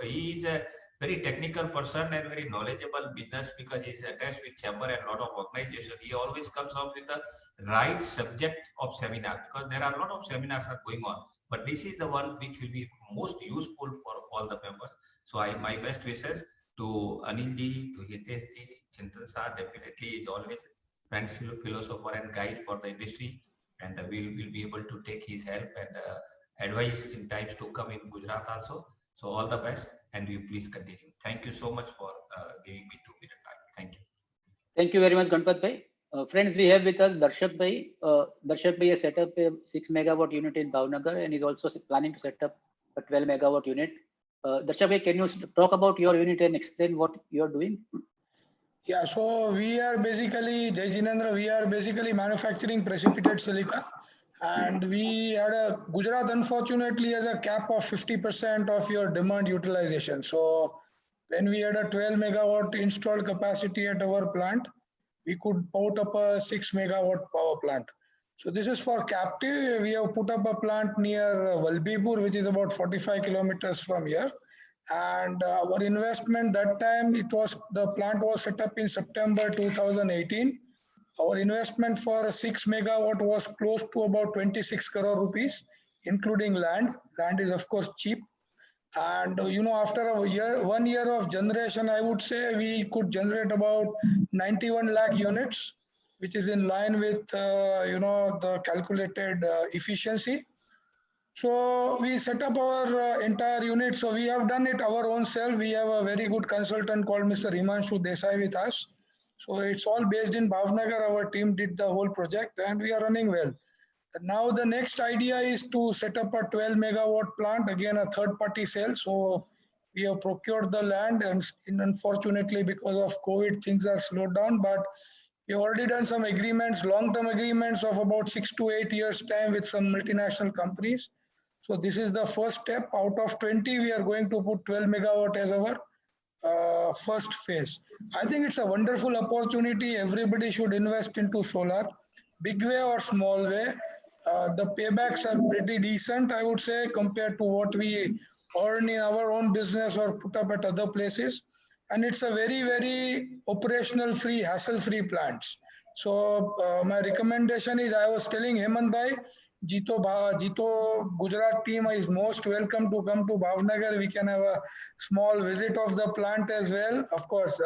he is a very technical person and very knowledgeable business because he's attached with chamber and lot of organization. He always comes up with the right subject of seminar because there are a lot of seminars are going on, but this is the one which will be most useful for all the members. So my best wishes to Anil ji, to Hitesh ji, Chintan sir definitely is always friend, philosopher and guide for the industry, and we'll be able to take his help and advice in times to come in Gujarat also. So all the best, and you please continue. Thank you so much for giving me 2 minute time. Thank you. Thank you very much, Ganpat bhai. Friends, we have with us Darshak bhai. Darshak bhai has set up a 6 megawatt unit in Bhavnagar and is also planning to set up a 12 megawatt unit. Darshak bhai, can you talk about your unit and explain what you are doing? Yeah, so we are basically, Jai Jinendra, we are basically manufacturing precipitate silica. And we had Gujarat unfortunately has a cap of 50% of your demand utilization. So when we had a 12 megawatt installed capacity at our plant, we could put up a 6 megawatt power plant. So this is for captive. We have put up a plant near Valbipur, which is about 45 kilometers from here. And our investment that time, the plant was set up in September 2018. Our investment for a 6 megawatt was close to about 26 crore rupees, including land. Land is of course cheap. And after a year, 1 year of generation, I would say we could generate about 91 lakh units, which is in line with the calculated efficiency. So we set up our entire unit. So we have done it our own self. We have a very good consultant called Mr. Himanshu Desai with us. So it's all based in Bhavnagar. Our team did the whole project and we are running well. Now the next idea is to set up a 12 megawatt plant, again a third party sale. So we have procured the land and unfortunately because of COVID things are slowed down, but we have already done some agreements, long-term agreements of about 6 to 8 years time with some multinational companies. So this is the first step. Out of 20, we are going to put 12 megawatt as our first phase. I think it's a wonderful opportunity. Everybody should invest into solar, big way or small way. The paybacks are pretty decent, I would say, compared to what we earn in our own business or put up at other places. And it's a very, very operational free, hassle free plants. So my recommendation is, I was telling Hemant bhai, Jito Gujarat team is most welcome to come to Bhavnagar. We can have a small visit of the plant as well. Of course,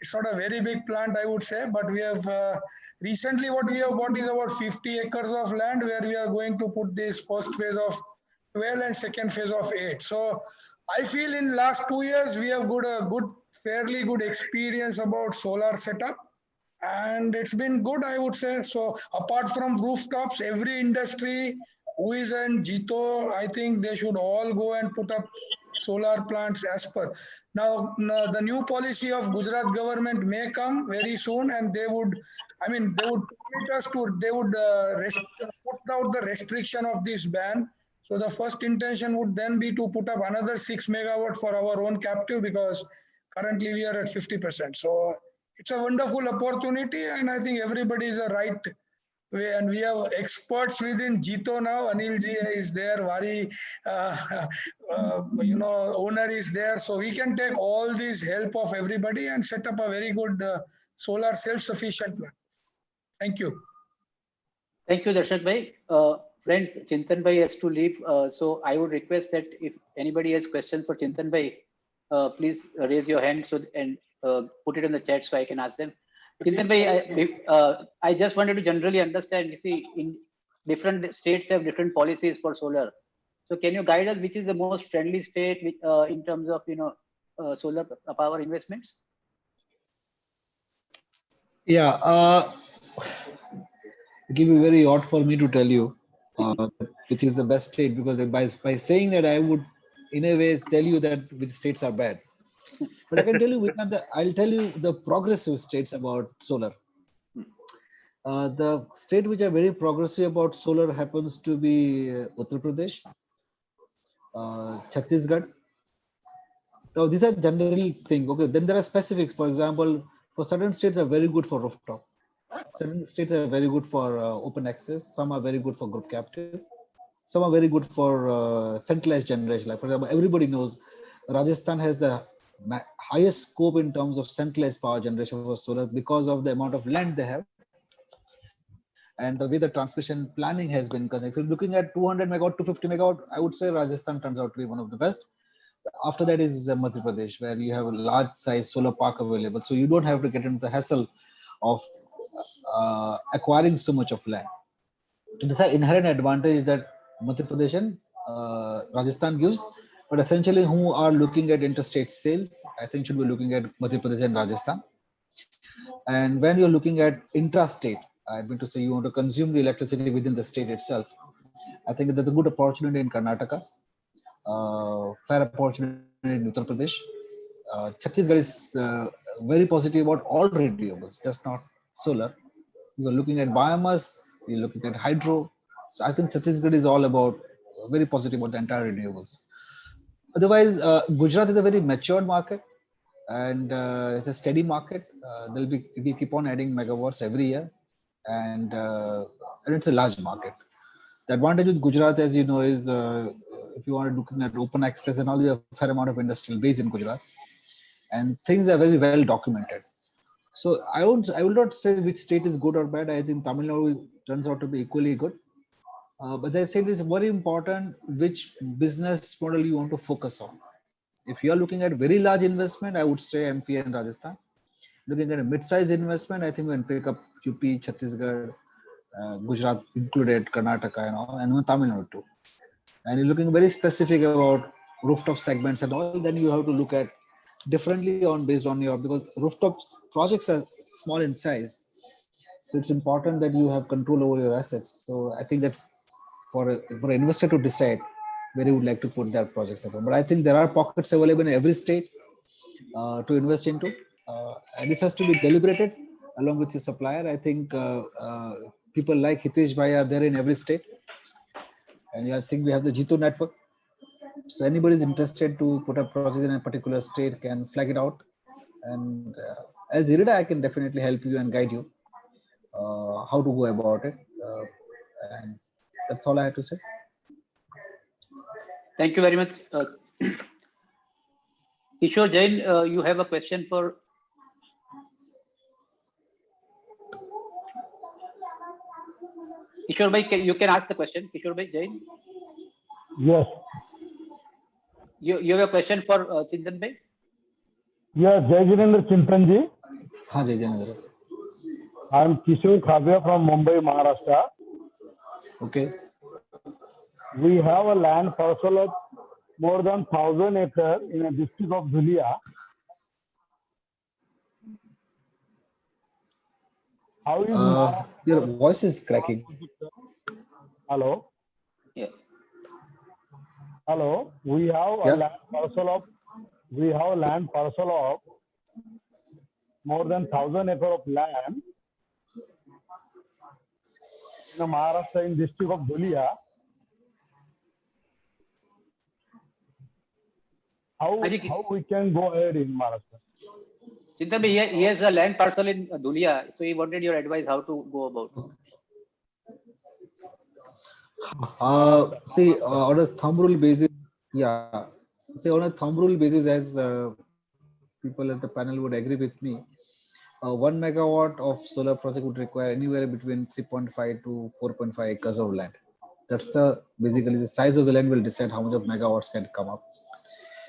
it's not a very big plant, I would say, but we have recently what we have bought is about 50 acres of land where we are going to put this first phase of 12 and second phase of 8. So I feel in last 2 years we have got a fairly good experience about solar setup. And it's been good, I would say. So apart from rooftops, every industry who is in Jito, I think they should all go and put up solar plants as per. Now, the new policy of Gujarat government may come very soon and they would permit us to, they would put out the restriction of this ban. So the first intention would then be to put up another 6 megawatt for our own captive because currently we are at 50%. So it's a wonderful opportunity and I think everybody is a right way and we have experts within Jito now. Anil ji is there, Vari, owner is there. So we can take all this help of everybody and set up a very good solar self-sufficient plant. Thank you. Thank you, Darshak bhai. Friends, Chintan bhai has to leave. So I would request that if anybody has questions for Chintan bhai, please raise your hand and put it in the chat so I can ask them. Chintan bhai, I just wanted to generally understand, you see, in different states have different policies for solar. So can you guide us which is the most friendly state in terms of, solar power investments? Yeah, it will be very odd for me to tell you which is the best state because by saying that I would in a way tell you that which states are bad. But I can tell you I'll tell you the progressive states about solar. The state which are very progressive about solar happens to be Uttar Pradesh, Chhattisgarh. Now these are general things. Okay, then there are specifics. For example, for certain states are very good for rooftop. Certain states are very good for open access. Some are very good for group captive. Some are very good for centralized generation. Like for example, everybody knows Rajasthan has the highest scope in terms of centralized power generation for solar because of the amount of land they have and the way the transmission planning has been. Because if you're looking at 200 megawatt to 50 megawatt, I would say Rajasthan turns out to be one of the best. After that is Madhya Pradesh, where you have a large size solar park available. So you don't have to get into the hassle of acquiring so much of land. This is an inherent advantage that Madhya Pradesh and Rajasthan gives. But essentially, who are looking at interstate sales, I think should be looking at Madhya Pradesh and Rajasthan. And when you're looking at intrastate, I mean to say you want to consume the electricity within the state itself, I think there's a good opportunity in Karnataka, fair opportunity in Uttar Pradesh. Chhattisgarh is very positive about all renewables, just not solar. You're looking at biomass, you're looking at hydro. So I think Chhattisgarh is all about very positive about the entire renewables. Otherwise, Gujarat is a very matured market and it's a steady market. We keep on adding megawatts every year, and it's a large market. The advantage with Gujarat, as you know, is if you are looking at open access and all, you have a fair amount of industrial base in Gujarat, and things are very well documented. So I will not say which state is good or bad. I think Tamil Nadu turns out to be equally good. But as I said, it's very important which business model you want to focus on. If you are looking at very large investment, I would say MP and Rajasthan. Looking at a mid-size investment, I think we can pick up UP, Chhattisgarh, Gujarat included, Karnataka and all, and Tamil Nadu too. And you're looking very specific about rooftop segments and all, then you have to look at differently on based on your, because rooftop projects are small in size. So it's important that you have control over your assets. So I think that's for an investor to decide where he would like to put their projects upon. But I think there are pockets available in every state to invest into. And this has to be deliberated along with your supplier. I think people like Hitesh Bhai are there in every state. And I think we have the Jitu network. So anybody is interested to put a project in a particular state can flag it out. And as IRIDA, I can definitely help you and guide you how to go about it. And that's all I have to say. Thank you very much. Kishore Jain, you have a question for. Kishore Bhai, you can ask the question. Kishore Bhai Jain. Yes. You have a question for Chintan Bhai? Yes, Jai Jinendra Chintanji. Haan, Jai Jinendra. I am Kishore Khabia from Mumbai, Maharashtra. Okay. We have a land parcel of more than 1,000 acres in a district of Dhulia. How is your voice is cracking. Hello. Yeah. Hello. We have a land parcel of more than 1,000 acres of land in the Maharashtra in district of Dhulia. How we can go ahead in Maharashtra? Chintan Bhai, he has a land parcel in Dhulia, so he wanted your advice how to go about it. See, on a thumb rule basis, yeah. See, on a thumb rule basis, as people at the panel would agree with me, 1 megawatt of solar project would require anywhere between 3.5 to 4.5 acres of land. That's basically the size of the land will decide how much of megawatts can come up.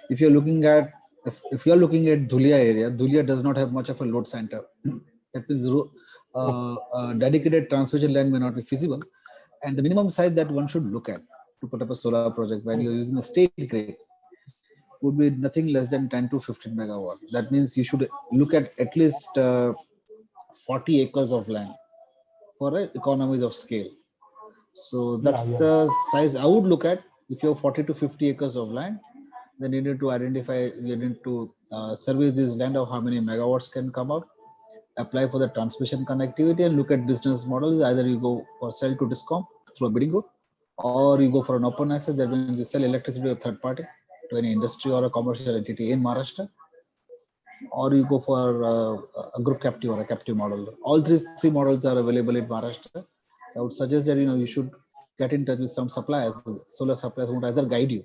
If you're looking at Dhulia area, Dhulia does not have much of a load center. That means dedicated transmission land may not be feasible. And the minimum size that one should look at to put up a solar project when you're using a state grid would be nothing less than 10 to 15 megawatt. That means you should look at least 40 acres of land for economies of scale. So that's the size I would look at. If you have 40 to 50 acres of land, then you need to identify, you need to service this land of how many megawatts can come up, apply for the transmission connectivity and look at business models. Either you go for sell to DISCOM through a bidding route, or you go for an open access. That means you sell electricity to a third party, to any industry or a commercial entity in Maharashtra, or you go for a group captive or a captive model. All these three models are available in Maharashtra. So I would suggest that you should get in touch with some suppliers, solar suppliers who would either guide you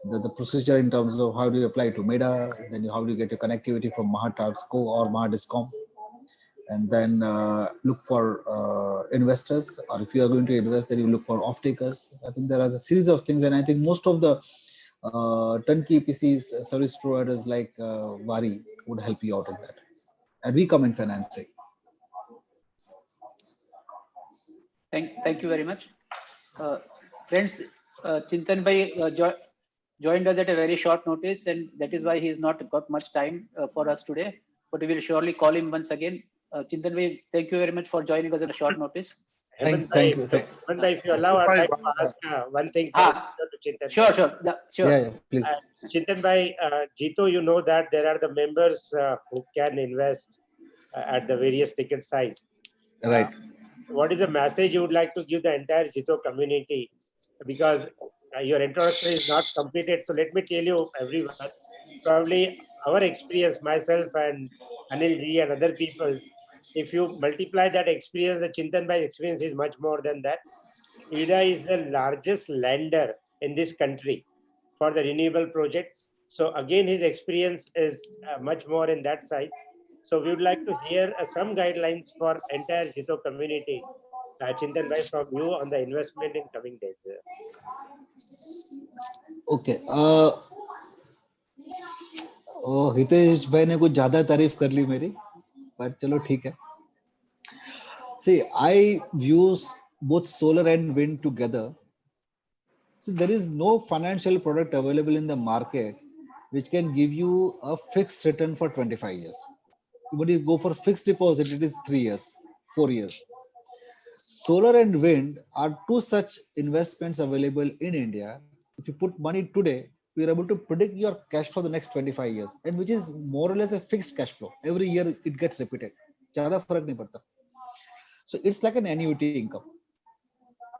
the procedure in terms of how do you apply to MEDA, then how do you get your connectivity from Mahatransco or Mahadiscom, and then look for investors, or if you are going to invest, then you look for off-takers. I think there are a series of things, and I think most of the turnkey EPCs service providers like Vari would help you out in that. And we come in financing. Thank you very much. Friends, Chintan Bhai joined us at a very short notice, and that is why he has not got much time for us today. But we will surely call him once again. Chintan Bhai, thank you very much for joining us at a short notice. Thank you. Hemant bhai, if you allow, I'd like to ask one thing to Chintan. Sure. Yeah, please. Chintan bhai, Jito, you know that there are the members who can invest at the various ticket size. Right. What is the message you would like to give the entire Jito community? Because your introduction is not completed. So let me tell you, everyone, probably our experience, myself and Anil ji and other people, if you multiply that experience, the Chintan Bhai experience is much more than that. IDA is the largest lender in this country for the renewable project. So again, his experience is much more in that size. So we would like to hear some guidelines for entire Jito community, Chintan Bhai, from you on the investment in coming days. Okay. Hitesh भाई ने कुछ ज्यादा तारीफ कर ली मेरी, but चलो ठीक है. See, I use both solar and wind together. So there is no financial product available in the market which can give you a fixed return for 25 years. When you go for fixed deposit, it is 3 years, 4 years. Solar and wind are two such investments available in India. If you put money today, we are able to predict your cash flow the next 25 years, and which is more or less a fixed cash flow. Every year it gets repeated. ज़्यादा फर्क नहीं पड़ता. So it's like an annuity income.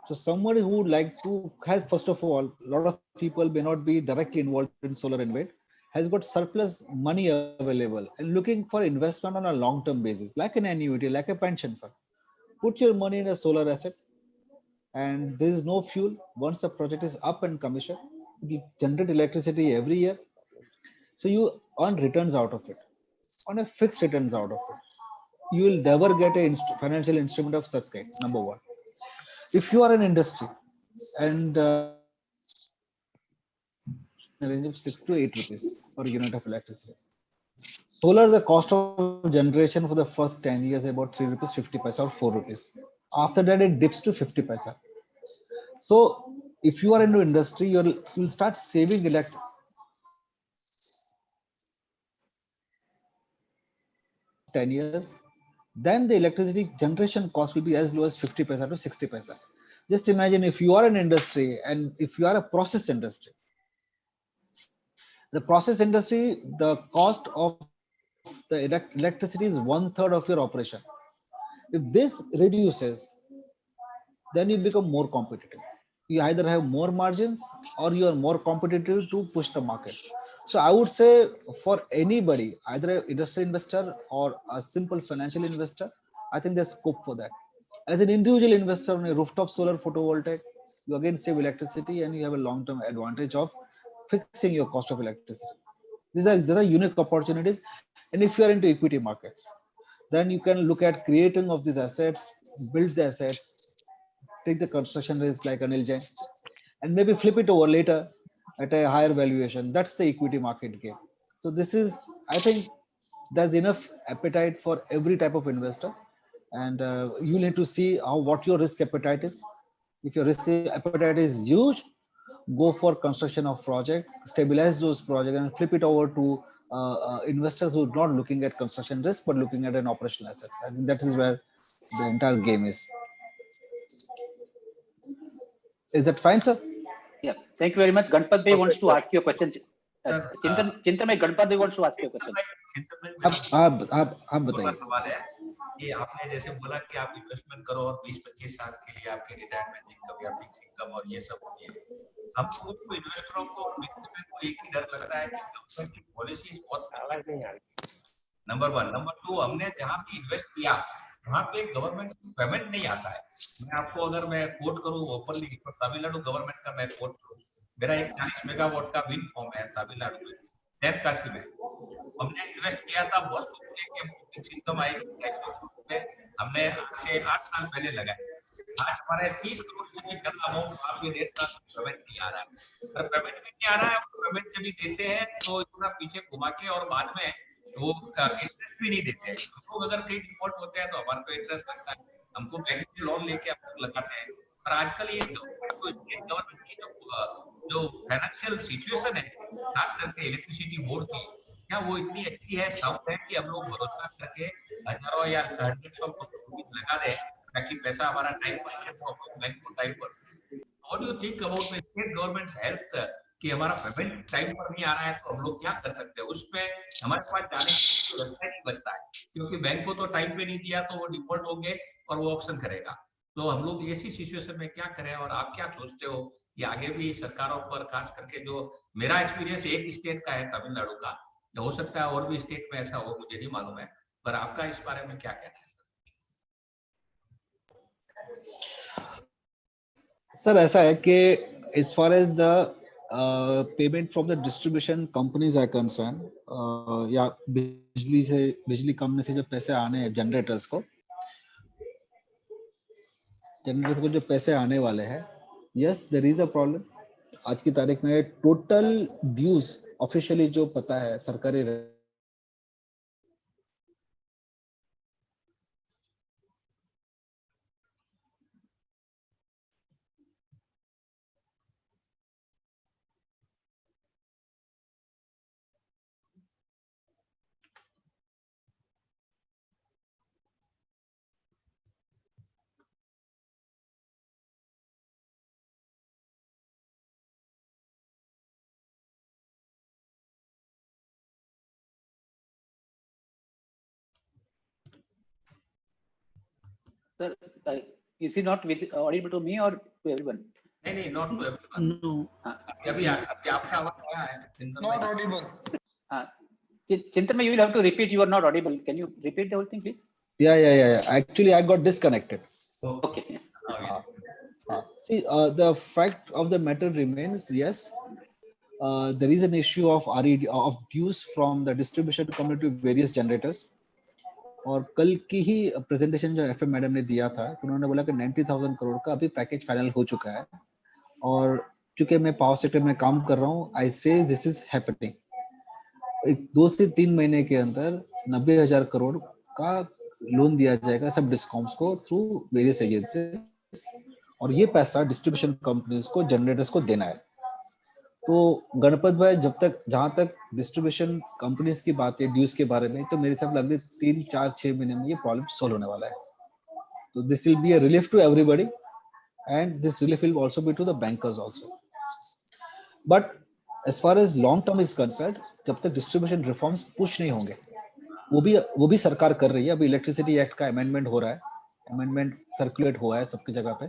So somebody who would like to has, first of all, a lot of people may not be directly involved in solar and wind, has got surplus money available and looking for investment on a long-term basis, like an annuity, like a pension fund. Put your money in a solar asset, and there is no fuel. Once the project is up and commissioned, it will generate electricity every year. So you earn returns out of it, on a fixed returns out of it. You will never get a financial instrument of such kind, number one. If you are an industry and range of 6 to 8 rupees per unit of electricity. Solar, the cost of generation for the first 10 years about 3 rupees 50 paisa or 4 rupees. After that, it dips to 50 paisa. So if you are into industry, you'll start saving electricity. Years, then the electricity generation cost will be as low as 50 paisa to 60 paisa. Just imagine if you are an industry and if you are a process industry. The process industry, the cost of the electricity is 1/3 of your operation. If this reduces, then you become more competitive. You either have more margins or you are more competitive to push the market. So I would say for anybody, either an industry investor or a simple financial investor, I think there's scope for that. As an individual investor on a rooftop solar photovoltaic, you again save electricity and you have a long-term advantage of fixing your cost of electricity. These are unique opportunities. And if you are into equity markets, then you can look at creating of these assets, build the assets, take the construction risk like Anil Jain, and maybe flip it over later at a higher valuation. That's the equity market game. So this is, I think there's enough appetite for every type of investor. And you need to see what your risk appetite is. If your risk appetite is huge, go for construction of project, stabilize those projects and flip it over to investors who are not looking at construction risk, but looking at an operational assets. I think that is where the entire game is. Is that fine, sir? Yeah, thank you very much. Ganpat Bhai wants to ask you a question. Chintan Bhai, Ganpat Bhai wants to ask you a question. आप बताइए. सवाल है कि आपने जैसे बोला कि आप इन्वेस्टमेंट करो और 20-25 साल के लिए आपके रिटायरमेंट इनकम या फिक्स इनकम और ये सब होती है. हम लोगों को इन्वेस्टरों को और बिजनेसमैन को एक ही डर लगता है कि गवर्नमेंट की पॉलिसीज बहुत आवाज नहीं आ रही. नंबर 1. नंबर 2, हमने जहाँ भी इन्वेस्ट किया वहाँ पे गवर्नमेंट पेमेंट नहीं आता है. मैं आपको अगर मैं कोट करूँ ओपनली, तमिलनाडु गवर्नमेंट का मैं कोट करूँ, मेरा एक 40 मेगावाट का विंड फार्म है तमिलनाडु में, तेनकाशी में। हमने इन्वेस्ट किया था बहुत सोच के कि हमको फिक्स इनकम आएगी कैश फ्लो में, हमने आज से 8 साल पहले लगाए। आज हमारे 30 करोड़ से भी ज्यादा अमाउंट वहां पे 1.5 साल से पेमेंट नहीं आ रहा है। अगर पेमेंट भी नहीं आ रहा है, पेमेंट जब भी देते हैं तो इतना पीछे घुमा के और बाद में वो इंटरेस्ट भी नहीं देते हैं। हम लोग अगर कहीं डिफॉल्ट होते हैं तो हमारे पे इंटरेस्ट लगता है, हमको बैंक से लोन लेके हम लोग लगाते हैं। पर आजकल ये गवर्नमेंट को, स्टेट गवर्नमेंट की जो फाइनेंशियल सिचुएशन है, खास करके इलेक्ट्रिसिटी बोर्ड की, क्या वो इतनी अच्छी है, साउथ है कि हम लोग भरोसा करके हजारों या हंड्रेड्स ऑफ रुपीज लगा दें ताकि पैसा हमारा टाइम पर आए तो हम लोग बैंक को टाइम पर। What do you think about the state governments help कि हमारा पेमेंट टाइम पर नहीं आ रहा है तो हम लोग क्या कर सकते हैं? उसमें हमारे पास जाने का रास्ता नहीं बचता है, क्योंकि बैंक को तो टाइम पे नहीं दिया तो वो डिफॉल्ट होंगे और वो ऑप्शन करेगा। तो हम लोग ऐसी सिचुएशन में क्या करें, और आप क्या सोचते हो कि आगे भी सरकारों पर, खास करके जो मेरा एक्सपीरियंस एक स्टेट का है तमिलनाडु का, हो सकता है और भी स्टेट में ऐसा हो, मुझे नहीं मालूम है, पर आपका इस बारे में क्या कहना है? सर ऐसा है कि as far as the payment from the distribution companies are concerned, या बिजली कंपनी से जो पैसे आने हैं जनरेटर्स को जो पैसे आने वाले हैं, yes there is a problem. आज की तारीख में टोटल ड्यूज ऑफिशियली जो पता है सरकारी Sir, is he not audible to me or to everyone? नहीं, नॉट टू एवरीवन। No, अभी आपका आवाज आया है चिंतन not भाई। audible. Chintan, you will have to repeat. You are not audible. Can you repeat the whole thing, please? yeah. Actually, I got disconnected. Okay. See, the fact of the matter remains, yes, there is an issue of RED of dues from the distribution company to various generators. और कल की ही presentation जो FM madam ने दिया था, उन्होंने बोला कि 90,000 करोड़ का अभी पैकेज फाइनल हो चुका है, और चूंकि मैं पावर सेक्टर में काम कर रहा हूँ, आई से दिस इज हैपनिंग। 2 से 3 महीने के अंदर 90,000 करोड़ का लोन दिया जाएगा सब डिस्कॉम्स को थ्रू वेरियस एजेंसीज, और ये पैसा डिस्ट्रीब्यूशन कंपनीज को, जनरेटर्स को देना है। तो गणपत भाई, जहां तक डिस्ट्रीब्यूशन कंपनीज की बात है ड्यूज के बारे में, तो मेरे हिसाब से लगभग 3, 4, 6 महीने में ये प्रॉब्लम सॉल्व होने वाला है। तो this will be a relief to everybody, and this relief will also be to the bankers also. But as far as long term is concerned, जब तक डिस्ट्रीब्यूशन रिफॉर्म्स पुश नहीं होंगे, वो भी सरकार कर रही है। अभी इलेक्ट्रिसिटी एक्ट का अमेंडमेंट हो रहा है, अमेंडमेंट सर्कुलेट हुआ है सबकी जगह पे।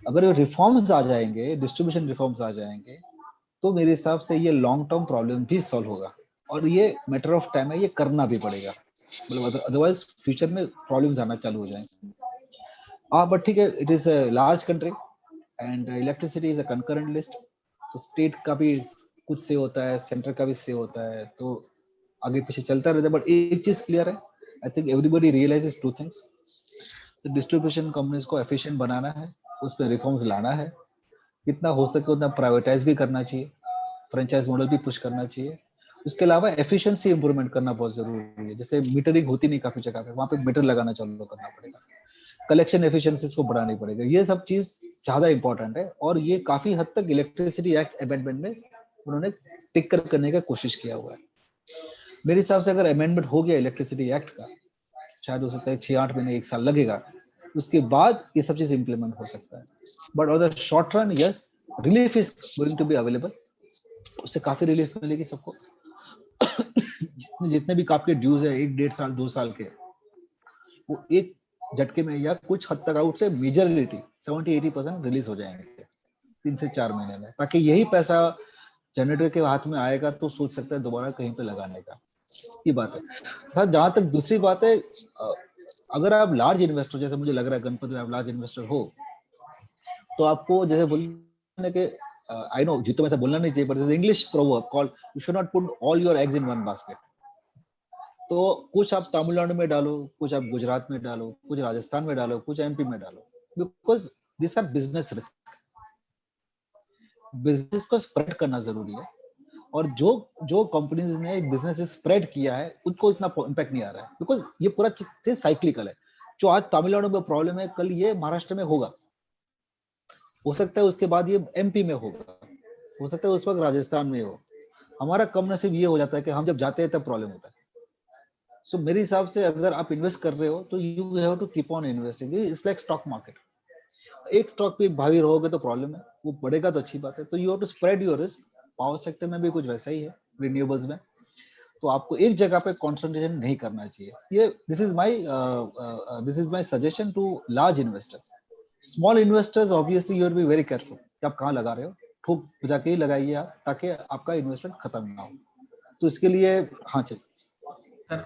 अगर रिफॉर्म्स आ जाएंगे, डिस्ट्रीब्यूशन रिफॉर्म्स आ जाएंगे, तो मेरे हिसाब से ये लॉन्ग टर्म प्रॉब्लम भी सॉल्व होगा, और ये मैटर ऑफ टाइम है, ये करना भी पड़ेगा, मतलब अदरवाइज फ्यूचर में प्रॉब्लम्स आना चालू हो जाएंगे। हाँ, बट ठीक है, it is a large country and electricity is a concurrent list, तो स्टेट का भी कुछ से होता है, सेंटर का भी से होता है, तो आगे पीछे चलता रहता है। बट एक चीज क्लियर है, I think everybody realises 2 things. तो डिस्ट्रीब्यूशन कंपनीज को एफिशिएंट बनाना है, उस पर रिफॉर्म्स लाना है, जितना हो सके उतना प्राइवेटाइज भी करना चाहिए, फ्रेंचाइज मॉडल भी पुश करना चाहिए। उसके अलावा एफिशिएंसी इंप्रूवमेंट करना बहुत जरूरी है। जैसे मीटरिंग होती नहीं काफी जगह पे, वहां पे मीटर लगाना चालू करना पड़ेगा, कलेक्शन एफिशिएंसीज को बढ़ानी पड़ेगा, ये सब चीज ज्यादा इंपॉर्टेंट है। और ये काफी हद तक इलेक्ट्रिसिटी एक्ट अमेंडमेंट में उन्होंने टिक करने का कोशिश किया हुआ है। मेरे हिसाब से अगर अमेंडमेंट हो गया इलेक्ट्रिसिटी एक्ट का, शायद हो सकता है 6-8 महीने, 1 साल लगेगा, उसके बाद ये सब चीज इंप्लीमेंट हो सकता है। But on the short run, yes, relief is going to be available, उससे काफी रिलीफ मिलेगी सबको। जितने भी आपके ड्यूज है 1-1.5 साल 2 साल के, वो एक झटके में या कुछ हद तक आउट से मेजॉरिटी 70-80% रिलीज हो जाएंगे 3 से 4 महीने में, ताकि यही पैसा जनरेटर के हाथ में आएगा तो सोच सकता है दोबारा कहीं पे लगाने का। ये बात है। जहां तक दूसरी बात है, अगर आप लार्ज इन्वेस्टर, जैसे मुझे लग रहा है गणपत में आप लार्ज इन्वेस्टर हो, तो आपको जैसे बोलने के आई नो जीतो में ऐसा बोलना नहीं चाहिए, but English proverb called you should not put all your eggs in one basket. तो कुछ आप तमिलनाडु में डालो, कुछ आप गुजरात में डालो, कुछ राजस्थान में डालो, कुछ एमपी में डालो, because this are business risk. Business को स्प्रेड करना जरूरी है, और जो जो कंपनीज ने बिजनेस स्प्रेड किया है उनको इतना इम्पैक्ट नहीं आ रहा है, बिकॉज ये पूरा चीज साइक्लिकल है। जो आज तमिलनाडु में प्रॉब्लम है, कल ये महाराष्ट्र में होगा, हो सकता है उसके बाद ये एमपी में होगा, हो सकता है उस वक्त राजस्थान में हो। हमारा कम नसीब ये हो जाता है कि हम जब जाते हैं तब प्रॉब्लम होता है। सो मेरे हिसाब से अगर आप इन्वेस्ट कर रहे हो तो you have to keep on investing. It's like stock market, एक स्टॉक पे भावी रहोगे तो प्रॉब्लम है, वो बढ़ेगा तो अच्छी बात है। तो you have to spread your risk. Power sector में भी कुछ वैसा ही है, रिन्यूएबल्स में। तो आपको एक जगह पे कंसंट्रेशन नहीं करना चाहिए। ये this is my suggestion to large investors. Small investors obviously you will be very careful कि आप कहाँ लगा रहे हो, ठोक बजा के ही लगाइए आप, ताकि आपका इन्वेस्टमेंट खत्म ना हो। तो इसके लिए हाँ चलिए सर,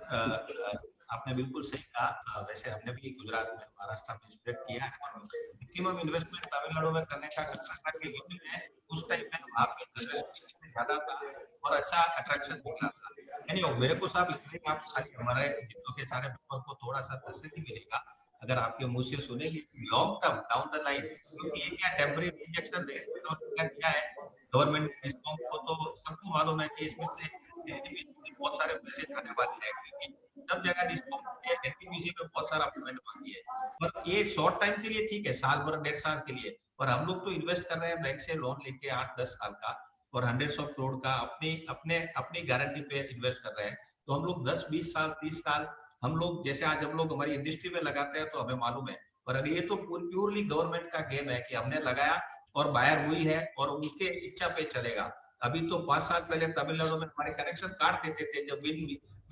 आपने बिल्कुल सही कहा। वैसे हमने भी गुजरात में, महाराष्ट्र में इन्वेस्ट किया है, और मैक्सिमम इन्वेस्टमेंट तमिलनाडु में करने का कर्नाटक में उस टाइम में वहाँ पे इन्वेस्टमेंट ज्यादा था और अच्छा अट्रैक्शन निकला था। यानी मेरे को साहब इतने आप खाली हमारे जितनों के सारे मेंबर को थोड़ा सा तसल्ली मिलेगा अगर आपके मुंह से सुनेंगे long term down the line, क्योंकि ये क्या टेम्परेरी इंजेक्शन है क्या है गवर्नमेंट डिस्कॉम को, तो सबको मालूम है कि इसमें से बहुत सारे पैसे जाने वाले हैं, क्योंकि सब जगह डिस्कॉम एनटीपीसी में बहुत सारा पेमेंट बाकी है। पर ये शॉर्ट टाइम के लिए ठीक है, साल भर 1.5 साल के लिए, पर हम लोग तो इन्वेस्ट कर रहे हैं बैंक से लोन लेके 8-10 साल का और 100 करोड़ का अपनी गारंटी पे इन्वेस्ट कर रहे हैं। तो हम लोग 10-20 साल 30 साल हम लोग जैसे आज हम लोग हमारी इंडस्ट्री में लगाते हैं तो हमें मालूम है, पर अगर ये तो प्योरली गवर्नमेंट का गेम है कि हमने लगाया और बायर हुई है और उनके इच्छा पे चलेगा। अभी तो 5 साल पहले तमिलनाडु में हमारे कनेक्शन काट देते थे जब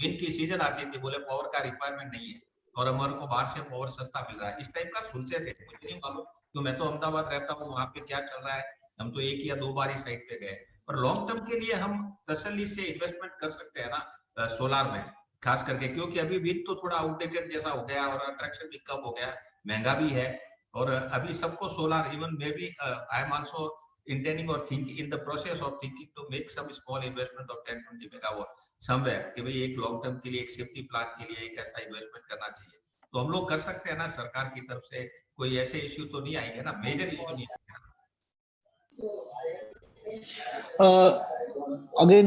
विंड की सीजन आती थी, बोले पावर का रिक्वायरमेंट नहीं है और हमारे को बाहर से पावर सस्ता मिल रहा है, इस टाइप का सुनते थे। मुझे नहीं मालूम क्यों, मैं तो अहमदाबाद रहता हूँ, वहां पे क्या चल रहा है, हम तो 1 या 2 बार ही साइट पे गए। पर लॉन्ग टर्म के लिए हम तसल्ली से इन्वेस्टमेंट कर सकते हैं ना सोलार में, खास करके क्योंकि अभी विंड तो थोड़ा आउटडेटेड जैसा हो गया और अट्रैक्शन भी कम हो गया, महंगा भी है। और अभी सबको solar, even maybe I am also intending or thinking in the process of thinking to make some small investment of 10-20 megawatt somewhere, कि भाई एक लॉन्ग टर्म के लिए एक सेफ्टी प्लान के लिए एक ऐसा इन्वेस्टमेंट करना चाहिए। तो हम लोग कर सकते हैं ना, सरकार की तरफ से कोई ऐसे इश्यू तो नहीं आएंगे ना, मेजर इश्यू नहीं आएगा। अगेन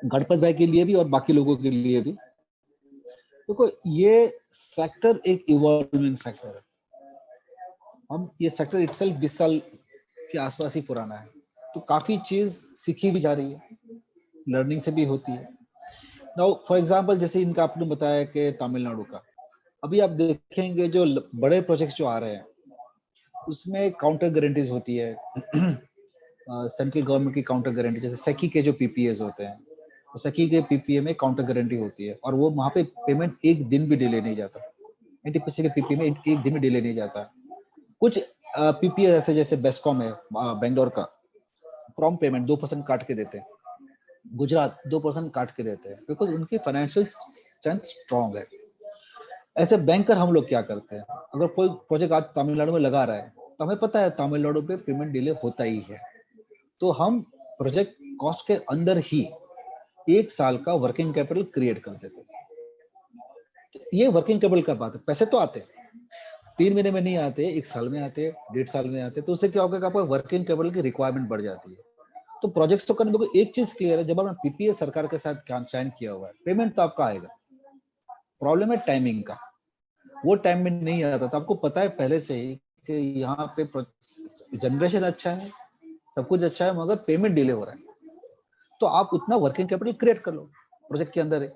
गणपत भाई के लिए भी और बाकी लोगों के लिए भी, देखो ये सेक्टर एक इवॉल्विंग सेक्टर है। हम ये सेक्टर इटसेल्फ 20 साल के आसपास ही पुराना है, तो काफी चीज सीखी भी जा रही है, लर्निंग से भी होती है। नाउ फॉर एग्जांपल जैसे इनका आपने बताया कि तमिलनाडु का, अभी आप देखेंगे जो बड़े प्रोजेक्ट्स जो आ रहे हैं उसमें काउंटर गारंटीज होती है, सेंट्रल गवर्नमेंट की काउंटर गारंटी, जैसे सेकी के जो पीपीएस होते हैं, सेकी के पीपीए में काउंटर गारंटी होती है और वो वहां पे पेमेंट एक दिन भी डिले नहीं जाता। एनटीपीसी के पीपीए में एक दिन भी डिले नहीं जाता। कुछ पीपीए ऐसे जैसे बेस्कॉम है बेंगलोर का, प्रॉम्प्ट पेमेंट 2% काट के देते हैं, गुजरात 2% काट के देते हैं, बिकॉज उनकी फाइनेंशियल स्ट्रेंथ स्ट्रॉन्ग है। ऐसे बैंकर हम लोग क्या करते हैं, अगर कोई प्रोजेक्ट आज तमिलनाडु में लगा रहा है तो हमें पता है तमिलनाडु पे पेमेंट डिले होता ही है, तो हम प्रोजेक्ट कॉस्ट के अंदर ही 1 साल का वर्किंग कैपिटल क्रिएट कर देते हैं। ये वर्किंग कैपिटल का बात है, पैसे तो आते हैं 3 महीने में नहीं आते, 1 साल में आते, 1.5 साल में आते, तो उससे क्या होगा कि आपका वर्किंग कैपिटल की रिक्वायरमेंट बढ़ जाती है। तो प्रोजेक्ट्स तो करने में एक चीज क्लियर है, जब आपने पीपीए सरकार के साथ साइन किया हुआ है, पेमेंट तो आपका आएगा। प्रॉब्लम है टाइमिंग का, वो टाइम में नहीं आता, तो आपको पता है पहले से ही कि यहाँ पे जनरेशन अच्छा है, सब कुछ अच्छा है, मगर पेमेंट डिले हो रहा है, तो आप उतना वर्किंग कैपिटल क्रिएट कर लो प्रोजेक्ट के अंदर है,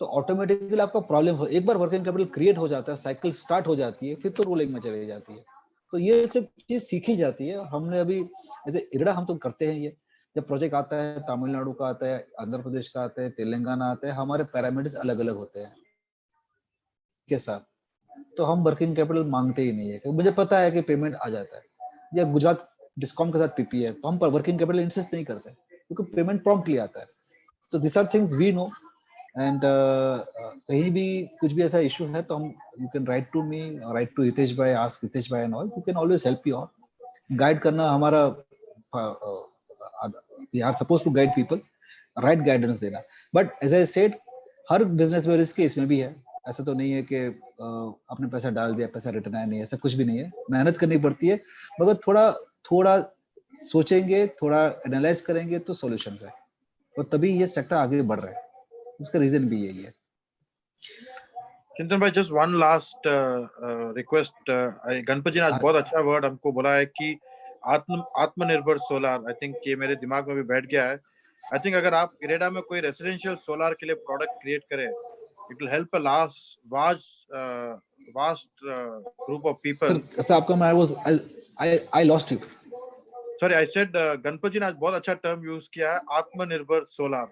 तो ऑटोमेटिकली आपका प्रॉब्लम हो, एक बार वर्किंग कैपिटल क्रिएट हो जाता है, साइकिल स्टार्ट हो जाती है, फिर तो रोलिंग में चली जाती है। तो ये सब चीज सीखी जाती है। हमने अभी जैसे इरड़ा हम तो करते हैं, ये जब प्रोजेक्ट आता है तमिलनाडु का आता है, आंध्र प्रदेश का आता है, तेलंगाना आता है, हमारे पैरामीटर्स अलग अलग होते हैं के साथ, तो हम वर्किंग कैपिटल मांगते ही नहीं है, क्योंकि मुझे पता है कि पेमेंट आ जाता है। या गुजरात डिस्कॉम के साथ पीपी है तो हम पर वर्किंग कैपिटल इंसिस्ट नहीं करते क्योंकि पेमेंट प्रॉम्प्टली आता है। तो this are things we know, and कहीं भी कुछ भी ऐसा इशू है तो हम, you can write to me, write to Hitesh भाई, आस्क हितेश भाई and all, you can always help you out. Guide करना हमारा, we are supposed to guide people, right guidance देना. But as I said, her business में risk है, इसमें भी है. ऐसा तो नहीं है कि आपने पैसा डाल दिया, पैसा रिटर्न आया नहीं, ऐसा कुछ भी नहीं है. मेहनत करनी पड़ती है, मगर थोड़ा थोड़ा सोचेंगे, थोड़ा एनालाइज करेंगे तो सॉल्यूशंस है, और तभी ये सेक्टर आगे बढ़ रहा है. उसका रीजन भी यही है. चिंतन भाई, just one last request. Ganpat ji ने आज बहुत अच्छा वर्ड हमको बोला है कि आत्मनिर्भर सोलार. आई थिंक ये मेरे दिमाग में भी बैठ गया है. आई थिंक अगर आप इरेडा में कोई रेसिडेंशियल सोलार के लिए प्रोडक्ट क्रिएट करें, it will help a vast group of people. Sir आपका I lost you. Sorry, I said Ganpat ji ने आज बहुत अच्छा टर्म यूज किया है, आत्मनिर्भर solar.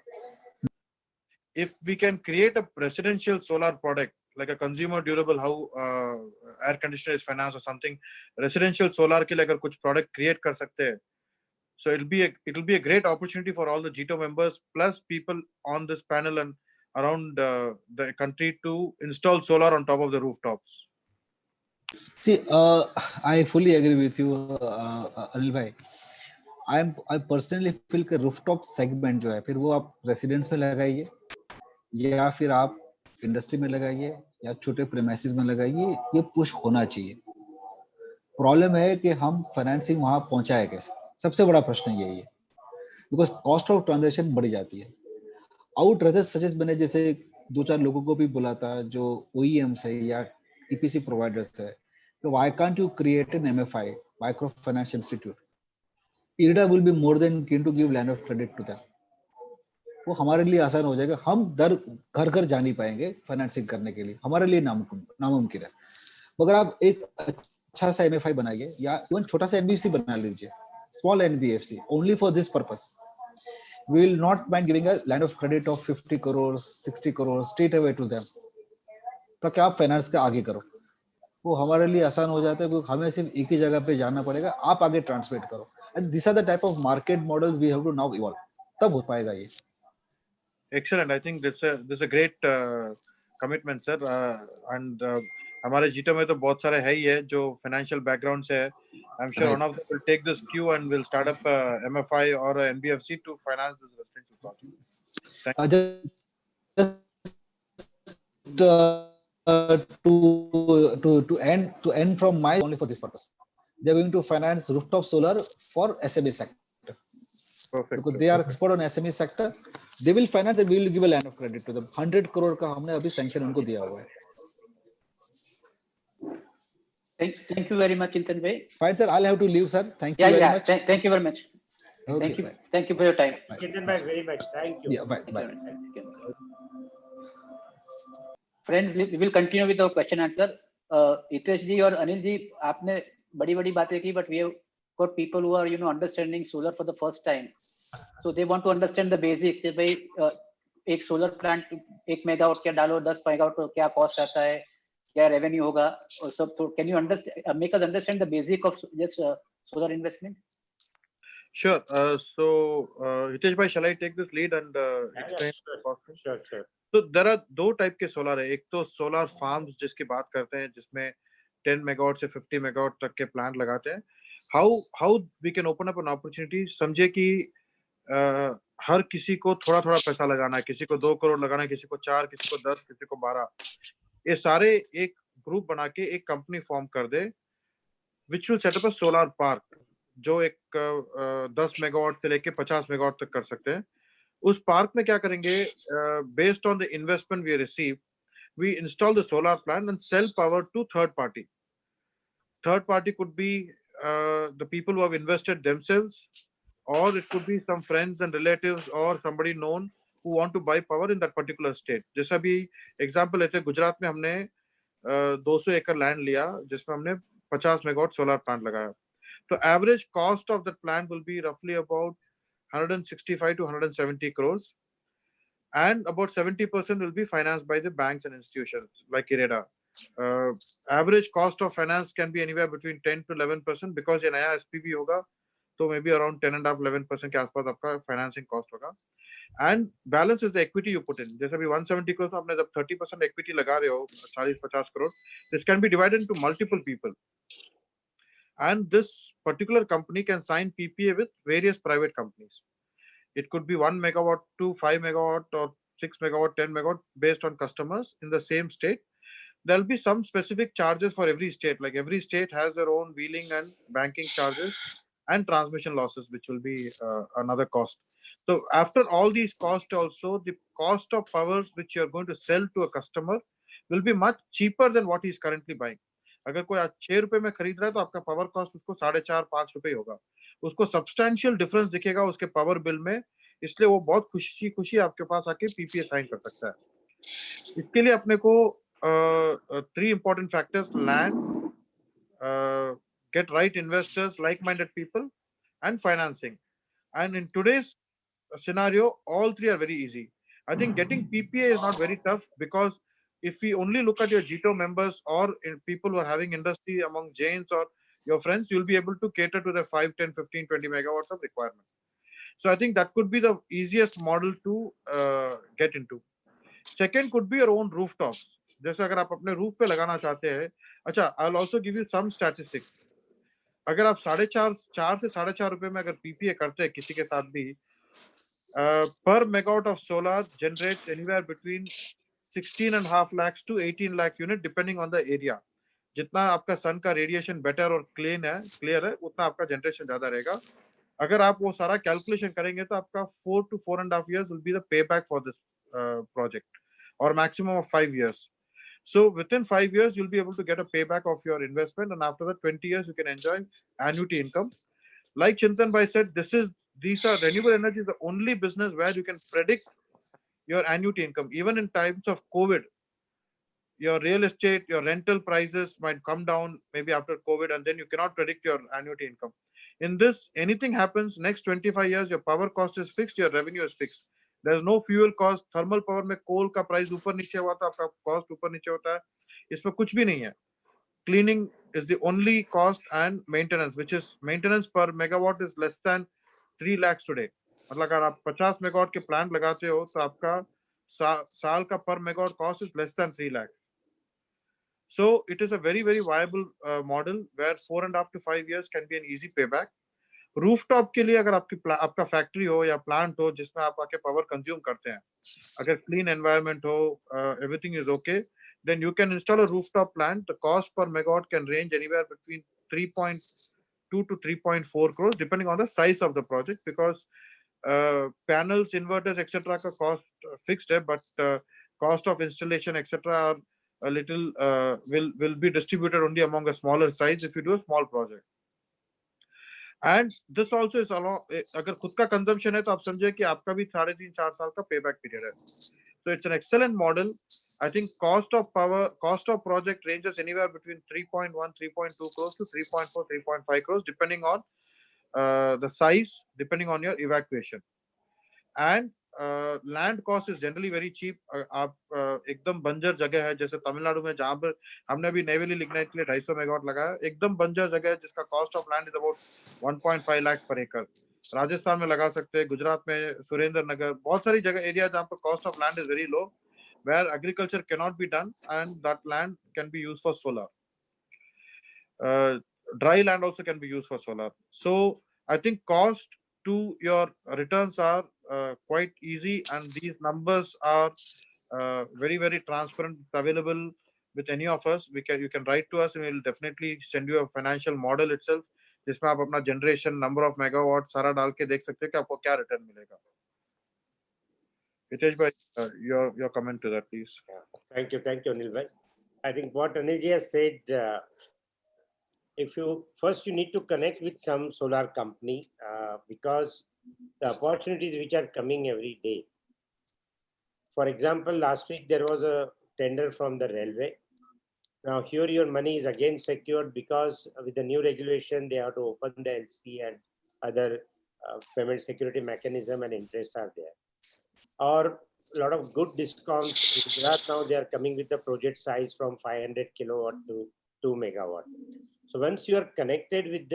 If we can create a residential solar product like a consumer durable, how air conditioner is financed or something, residential solar के लिए अगर कुछ product create कर सकते हैं, so it'll be a great opportunity for all the GTO members plus people on this panel and around the country to install solar on top of the rooftops. See, I fully agree with you, Anil bhai. I personally feel कि rooftop segment जो है, फिर वो आप residence में लगाइए या फिर आप इंडस्ट्री में लगाइए या छोटे प्रीमाइसेस में लगाइए, ये पुश होना चाहिए. प्रॉब्लम है कि हम फाइनेंसिंग वहां पहुंचाए कैसे, सबसे बड़ा प्रश्न यही है, बिकॉज कॉस्ट ऑफ ट्रांजेक्शन बढ़ जाती है. आउट रदर सजेस्ट मैंने जैसे 2-4 लोगों को भी बोला था जो OEMs है या EPC प्रोवाइडर्स है, तो why can't you create an MFI, micro finance institute. IREDA will be more than keen to give land of credit to them. वो हमारे लिए आसान हो जाएगा. हम घर घर जा नहीं पाएंगे फाइनेंसिंग करने के लिए, हमारे लिए नामुमकिन है. मगर आप एक अच्छा सा MFI बनाइए या इवन छोटा सा NBFC बना लीजिए, small NBFC only for this purpose. We will not mind giving a land of credit of 50 crores 60 crores straight away to them, ताकि आप फाइनेंस का आगे करो. वो हमारे लिए आसान हो जाता है, क्योंकि हमें सिर्फ एक ही जगह पे जाना पड़ेगा, आप आगे ट्रांसलेट करो. And this are the type of market models we have to now evolve. तब हो पाएगा ये. Excellent. I think this is a great commitment, sir. And हमारे जीतो में तो बहुत सारे है ही है जो financial background से है. I'm sure one of them will take this cue and will start up a MFI or a NBFC to finance this residential project. To end from my only for this purpose, they are going to finance rooftop solar for SME sector. Perfect. Because they are expert on SME sector, they will finance and we will give a line of credit to them. 100 crore का हमने अभी sanction उनको दिया हुआ है. Thank you very much, Chintan bhai. Fine, sir. I'll have to leave, sir. Thank you very much. Thank you very much. Okay, Thank you for your time. Chintan bhai, very much. Thank you. Yeah, bye. Thank you. Friends, we will continue with our question answer. Hitesh ji और अनिल जी, आपने बड़ी बातें की, but we have got people who are understanding solar for the first time, so they want to understand the basic. कि भाई एक solar plant 1 megawatt क्या डालो, 10 मेगावाट को क्या कॉस्ट आता है, क्या रेवेन्यू होगा और सब. तो can you make us understand the basic of this solar investment? Sure. So Hitesh bhai, shall I take this lead and explain? Sure. तो there are दो टाइप के सोलर है. एक तो सोलर फार्म्स जिसकी बात करते हैं, जिसमें 10 मेगावाट से 50 मेगावाट तक के प्लांट लगाते हैं. How we can open up an opportunity. समझे कि हर किसी को थोड़ा पैसा लगाना है, किसी को 2 करोड़ लगाना है, किसी को 4, किसी को 10, किसी को 12. ये सारे एक ग्रुप बना के एक कंपनी फॉर्म कर दे, which will set up a solar park, जो एक 10 मेगावाट से लेके 50 मेगावाट तक कर सकते हैं. उस पार्क में क्या करेंगे, based on the investment we receive, we install the solar plant and sell power to third party. Third party could be the people who have invested themselves, or it could be some friends and relatives or somebody known who want to buy power in that particular state. जैसा भी example लेते हैं, गुजरात में हमने 200 एकड़ land लिया जिसमें हमने 50 मेगावाट सोलर प्लांट लगाया. तो average cost of that plant will be रफली about 165 to 170 crores, and about 70% will be financed by the banks and institutions like IREDA. Average cost of finance can be anywhere between 10 to 11%, because ये नया SPV होगा तो maybe around 10.5-11% के आसपास आपका financing cost होगा. And balance is the equity you put in. जैसे अभी 170 crores में आपने जब 30% equity लगा रहे हो, 40-50 crore, this can be divided into multiple people. And this particular company can sign PPA with various private companies. It could be 1 megawatt to 5 megawatt or 6 megawatt, 10 megawatt based on customers in the same state. There'll be some specific charges for every state. Like every state has their own wheeling and banking charges and transmission losses, which will be another cost. So after all these costs also, the cost of power which you're going to sell to a customer will be much cheaper than what he's currently buying. अगर कोई आज 6 रुपए में खरीद रहा है तो आपका पावर कॉस्ट उसको 4.5-5 रुपए होगा. उसको सब्सटैंशियल डिफरेंस दिखेगा उसके पावर बिल में, इसलिए वो बहुत खुशी खुशी आपके पास आके पीपीए साइन कर सकता है. इसके लिए अपने को 3 important factors: land, get right investors, like-minded people, and financing. And in today's scenario, all 3 are very easy. I think getting PPA is not very tough, because if we only look at your GTO members or people who are having industry among Jains or your friends, you'll be able to cater to the 5, 10, 15, 20 megawatts of requirement. So I think that could be the easiest model to get into. Second could be your own rooftops. जैसे अगर आप अपने roof पे लगाना चाहते हैं, अच्छा, I'll also give you some statistics. अगर आप 4.5 से 4.5 रुपए में अगर पीपीए करते हैं किसी के साथ भी, per megawatt of solar generates anywhere between 16.5 lakhs to 18 lakh unit depending on the area. जितना आपका सन का रेडिएशन बेटर और क्लियर है, उतना आपका जनरेशन ज्यादा रहेगा. अगर आप वो सारा कैलकुलेशन करेंगे तो आपका 4 to 4.5 years will be the payback for this project, or maximum of 5 years. So within 5 years, you'll be able to get a payback of your investment, and after that 20 years, you can enjoy annuity income. Like Chintan Bhai said, these are renewable energy is the only business where you can predict your annuity income. Even in times of COVID, your real estate, your rental prices might come down maybe after COVID, and then you cannot predict your annuity income. In this, anything happens, next 25 years, your power cost is fixed, your revenue is fixed. There is no fuel cost. Thermal power में coal का price ऊपर नीचे हुआ तो आपका cost ऊपर नीचे होता है. इसमें कुछ भी नहीं है. Cleaning is the only cost, and maintenance, which is maintenance per megawatt is less than 3 lakhs today. मतलब अगर आप 50 megawatt के plant लगाते हो तो आपका साल का per megawatt cost is less than 3 lakh. So it is a very, very viable model where 4.5 to 5 years can be an easy payback. Rooftop के लिए अगर आपका फैक्ट्री हो या प्लांट हो जिसमें आप आके पावर कंज्यूम करते हैं, अगर क्लीन एनवायरनमेंट हो, everything is okay, then you can install a rooftop plant. The cost per megawatt can range anywhere between 3.2 to 3.4 crores depending on the size of the project, because panels, inverters, etc. का cost fixed है, but cost of installation, etc. are a little will be distributed only among a smaller size if you do a small project. And this also is along, अगर खुद का consumption है तो आप समझे कि आपका भी 3.5-4 साल का payback period है. So it's an excellent model. I think cost of project ranges anywhere between 3.1, 3.2 crores to 3.4, 3.5 crores depending on the size, depending on your evacuation. And land cost is generally very cheap. आप एकदम बंजर जगह है, जैसे तमिलनाडु में जहाँ पर हमने अभी नेवेली लिग्नाइट के लिए 250 मेगावाट लगाया, एकदम बंजर जगह है जिसका cost of land is about 1.5 lakh पर एकड़. राजस्थान में लगा सकते हैं, गुजरात में सुरेंद्र नगर, बहुत सारी जगह एरिया जहाँ पर cost of land is very low, where agriculture cannot be done, and that land can be used for solar. Dry land also can be used for solar. So I think cost to your returns are quite easy, and these numbers are very, very transparent, available with any of us. You can write to us and we'll definitely send you a financial model itself, जिसमें आप अपना generation, number of megawatt सारा डाल के देख सकते हैं कि आपको क्या return मिलेगा. Hitesh bhai, your comment to that, please. Thank you, Anil bhai. I think what Anil ji has said, if you need to connect with some solar company, because the opportunities which are coming every day. For example, last week there was a tender from the railway. Now here your money is again secured, because with the new regulation they have to open the LC and other payment security mechanism, and interest are there. Or a lot of good discounts. In Gujarat now they are coming with the project size from 500 kilowatt to 2 megawatt. So once you are connected with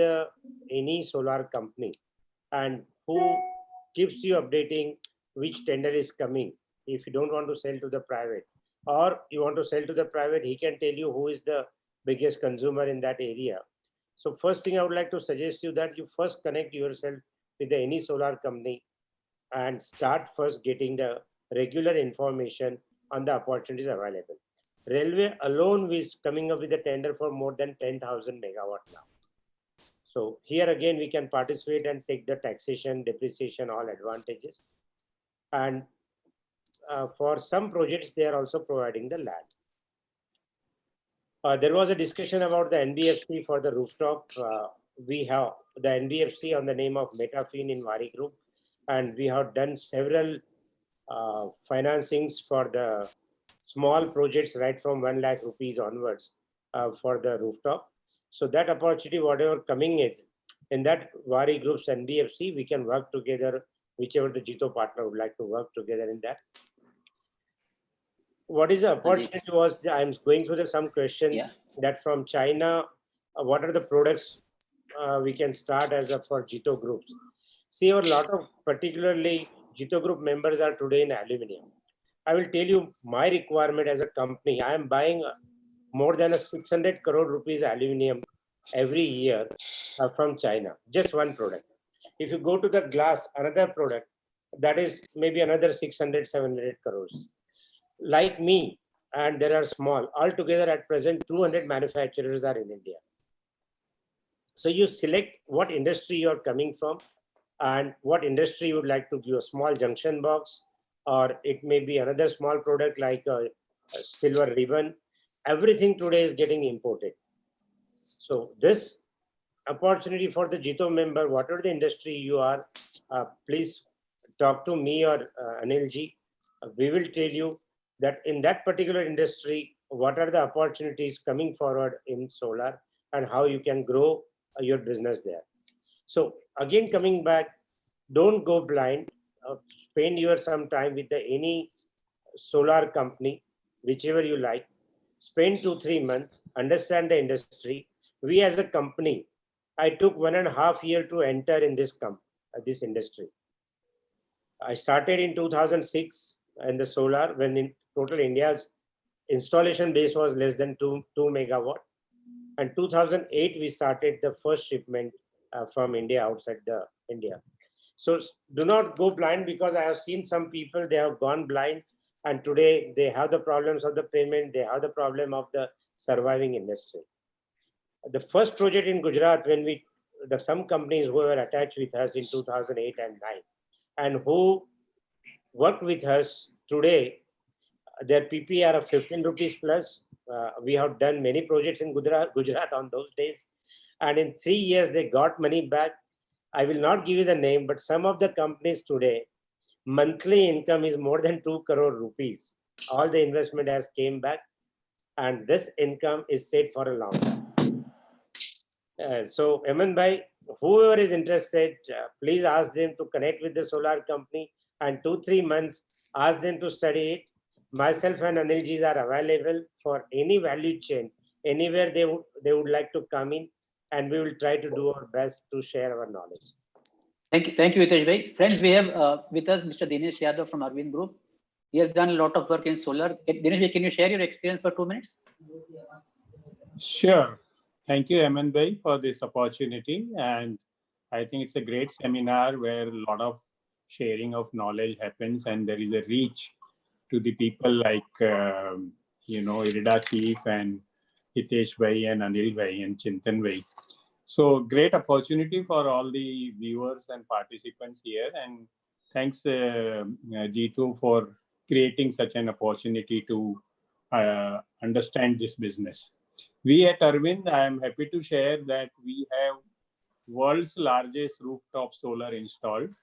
any solar company, and who keeps you updating which tender is coming, if you don't want to sell to the private, or you want to sell to the private, he can tell you who is the biggest consumer in that area. So first thing I would like to suggest you that you first connect yourself with any solar company and start first getting the regular information on the opportunities available. Railway alone is coming up with a tender for more than 10,000 megawatt now. So here again, we can participate and take the taxation, depreciation, all advantages. And for some projects, they are also providing the land. There was a discussion about the NBFC for the rooftop. We have the NBFC on the name of Metafin in Wari Group, and we have done several financings for the small projects right from 1 lakh rupees onwards for the rooftop. So that opportunity, whatever coming is, in that Wari Group's NBFC, we can work together, whichever the Jito partner would like to work together in that. What is the opportunity was, I'm going through some questions that from China, what are the products we can start as for Jito groups? See, a lot of particularly Jito group members are today in aluminum. I will tell you my requirement as a company. I am buying more than 600 crore rupees aluminum every year from China, just one product. If you go to the glass, another product, that is maybe another 600, 700 crores. Like me, and there are small, altogether at present 200 manufacturers are in India. So you select what industry you are coming from and what industry you would like to give a small junction box, or it may be another small product like a silver ribbon. Everything today is getting imported. So this opportunity for the Jito member, whatever the industry you are, please talk to me or Anilji. We will tell you that in that particular industry, what are the opportunities coming forward in solar and how you can grow your business there. So again, coming back, don't go blind. Spend your some time with any solar company, whichever you like. Spend 2-3 months, understand the industry. We as a company, I took 1.5 years to enter in this industry. I started in 2006 in the solar when in total India's installation base was less than 2 megawatt. And 2008 we started the first shipment from India outside the India. So do not go blind, because I have seen some people, they have gone blind and today they have the problems of the payment, they have the problem of the surviving industry. The first project in Gujarat, when some companies who were attached with us in 2008 and 9 and who worked with us today, their PPR of 15 rupees plus. We have done many projects in Gujarat on those days. And in 3 years, they got money back. I will not give you the name, but some of the companies today, monthly income is more than 2 crore rupees. All the investment has came back, and this income is set for a long time. So, Aman Bhai, whoever is interested, please ask them to connect with the solar company, and 2-3 months, ask them to study it. Myself and Anilji are available for any value chain, anywhere they would like to come in, and we will try to do our best to share our knowledge. Thank you, Hitesh Bhai. Friends, we have with us Mr. Dinesh Yadav from Arvind Group. He has done a lot of work in solar. Dinesh Bhai, can you share your experience for 2 minutes? Sure. Thank you, Aman Bhai, for this opportunity. And I think it's a great seminar where a lot of sharing of knowledge happens, and there is a reach to the people like, Irida Chief and Hitesh Bhai and Anil Bhai and Chintan Bhai. So great opportunity for all the viewers and participants here. And thanks, Jitu, for creating such an opportunity to understand this business. We at Arvind, I am happy to share that we have world's largest rooftop solar installed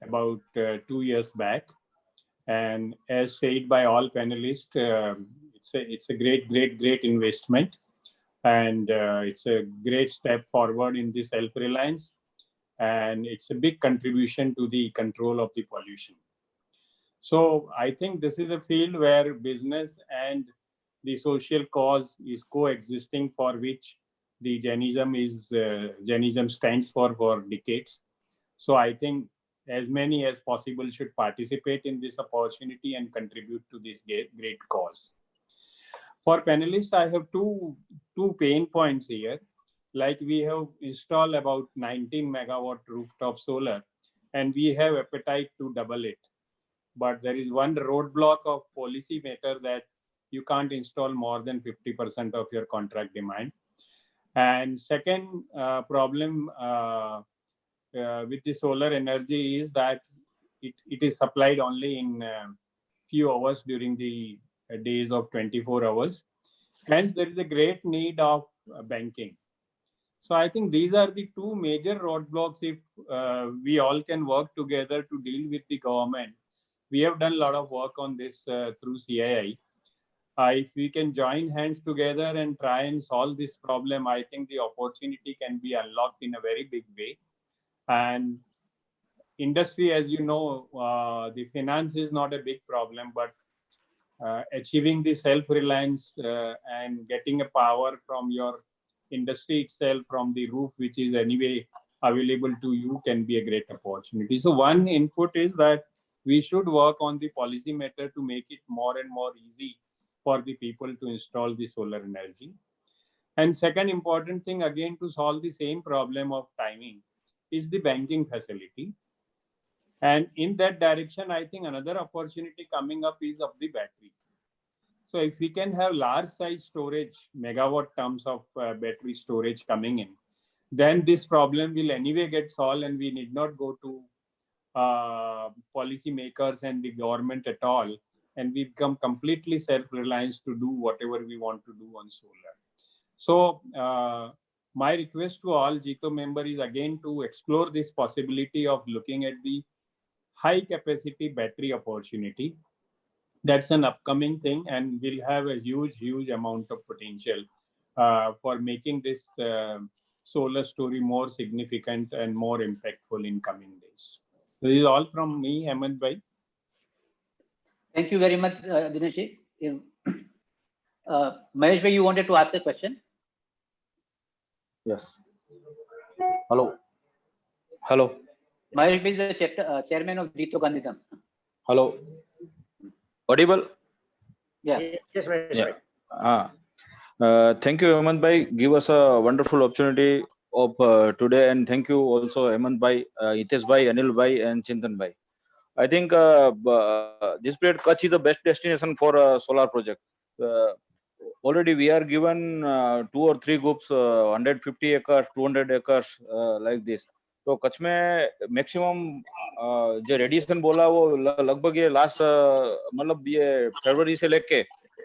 about 2 years back. And as said by all panelists, it's a great investment. And it's a great step forward in the self-reliance. And it's a big contribution to the control of the pollution. So I think this is a field where business and the social cause is coexisting, for which the Jainism stands for decades. So I think as many as possible should participate in this opportunity and contribute to this great cause. For panelists, I have two pain points here. Like we have installed about 19 megawatt rooftop solar, and we have appetite to double it. But there is one roadblock of policy matter that you can't install more than 50% of your contract demand. And second problem with the solar energy is that it is supplied only in few hours during the days of 24 hours. Hence, there is a great need of banking. So I think these are the two major roadblocks. If we all can work together to deal with the government, we have done a lot of work on this through CII. If we can join hands together and try and solve this problem, I think the opportunity can be unlocked in a very big way. And industry, as you know, the finance is not a big problem, but achieving the self-reliance and getting a power from your industry itself, from the roof, which is anyway available to you, can be a great opportunity. So one input is that we should work on the policy matter to make it more and more easy for the people to install the solar energy. And second important thing, again, to solve the same problem of timing, is the banking facility. And in that direction, I think another opportunity coming up is of the battery. So if we can have large size storage, megawatt terms of battery storage coming in, then this problem will anyway get solved, and we need not go to policy makers and the government at all, and we become completely self-reliant to do whatever we want to do on solar. So my request to all JITO members is again to explore this possibility of looking at the high capacity battery opportunity. That's an upcoming thing, and will have a huge amount of potential for making this solar story more significant and more impactful in coming days. So this is all from me, Hemant Bhai. Thank you very much, Dinesh ji. Mahesh bhai, you wanted to ask a question? Yes. Hello. Hello. Mahesh bhai is the chairman of JITO Gandhidham. Hello. Audible? Yeah. Yes, Mahesh Yeah. bhai. Thank you, Hemant bhai. Give us a wonderful opportunity of today, and thank you also Hemant bhai, Hitesh bhai, Anil bhai, and Chintan bhai. I think this period Kutch is the best destination for a solar project. Already we are given 2 or 3 groups, 150 acres, 200 acres, like this. तो कच्छ में maximum जो radiation बोला वो लगभग ये last मतलब ये फरवरी से लेके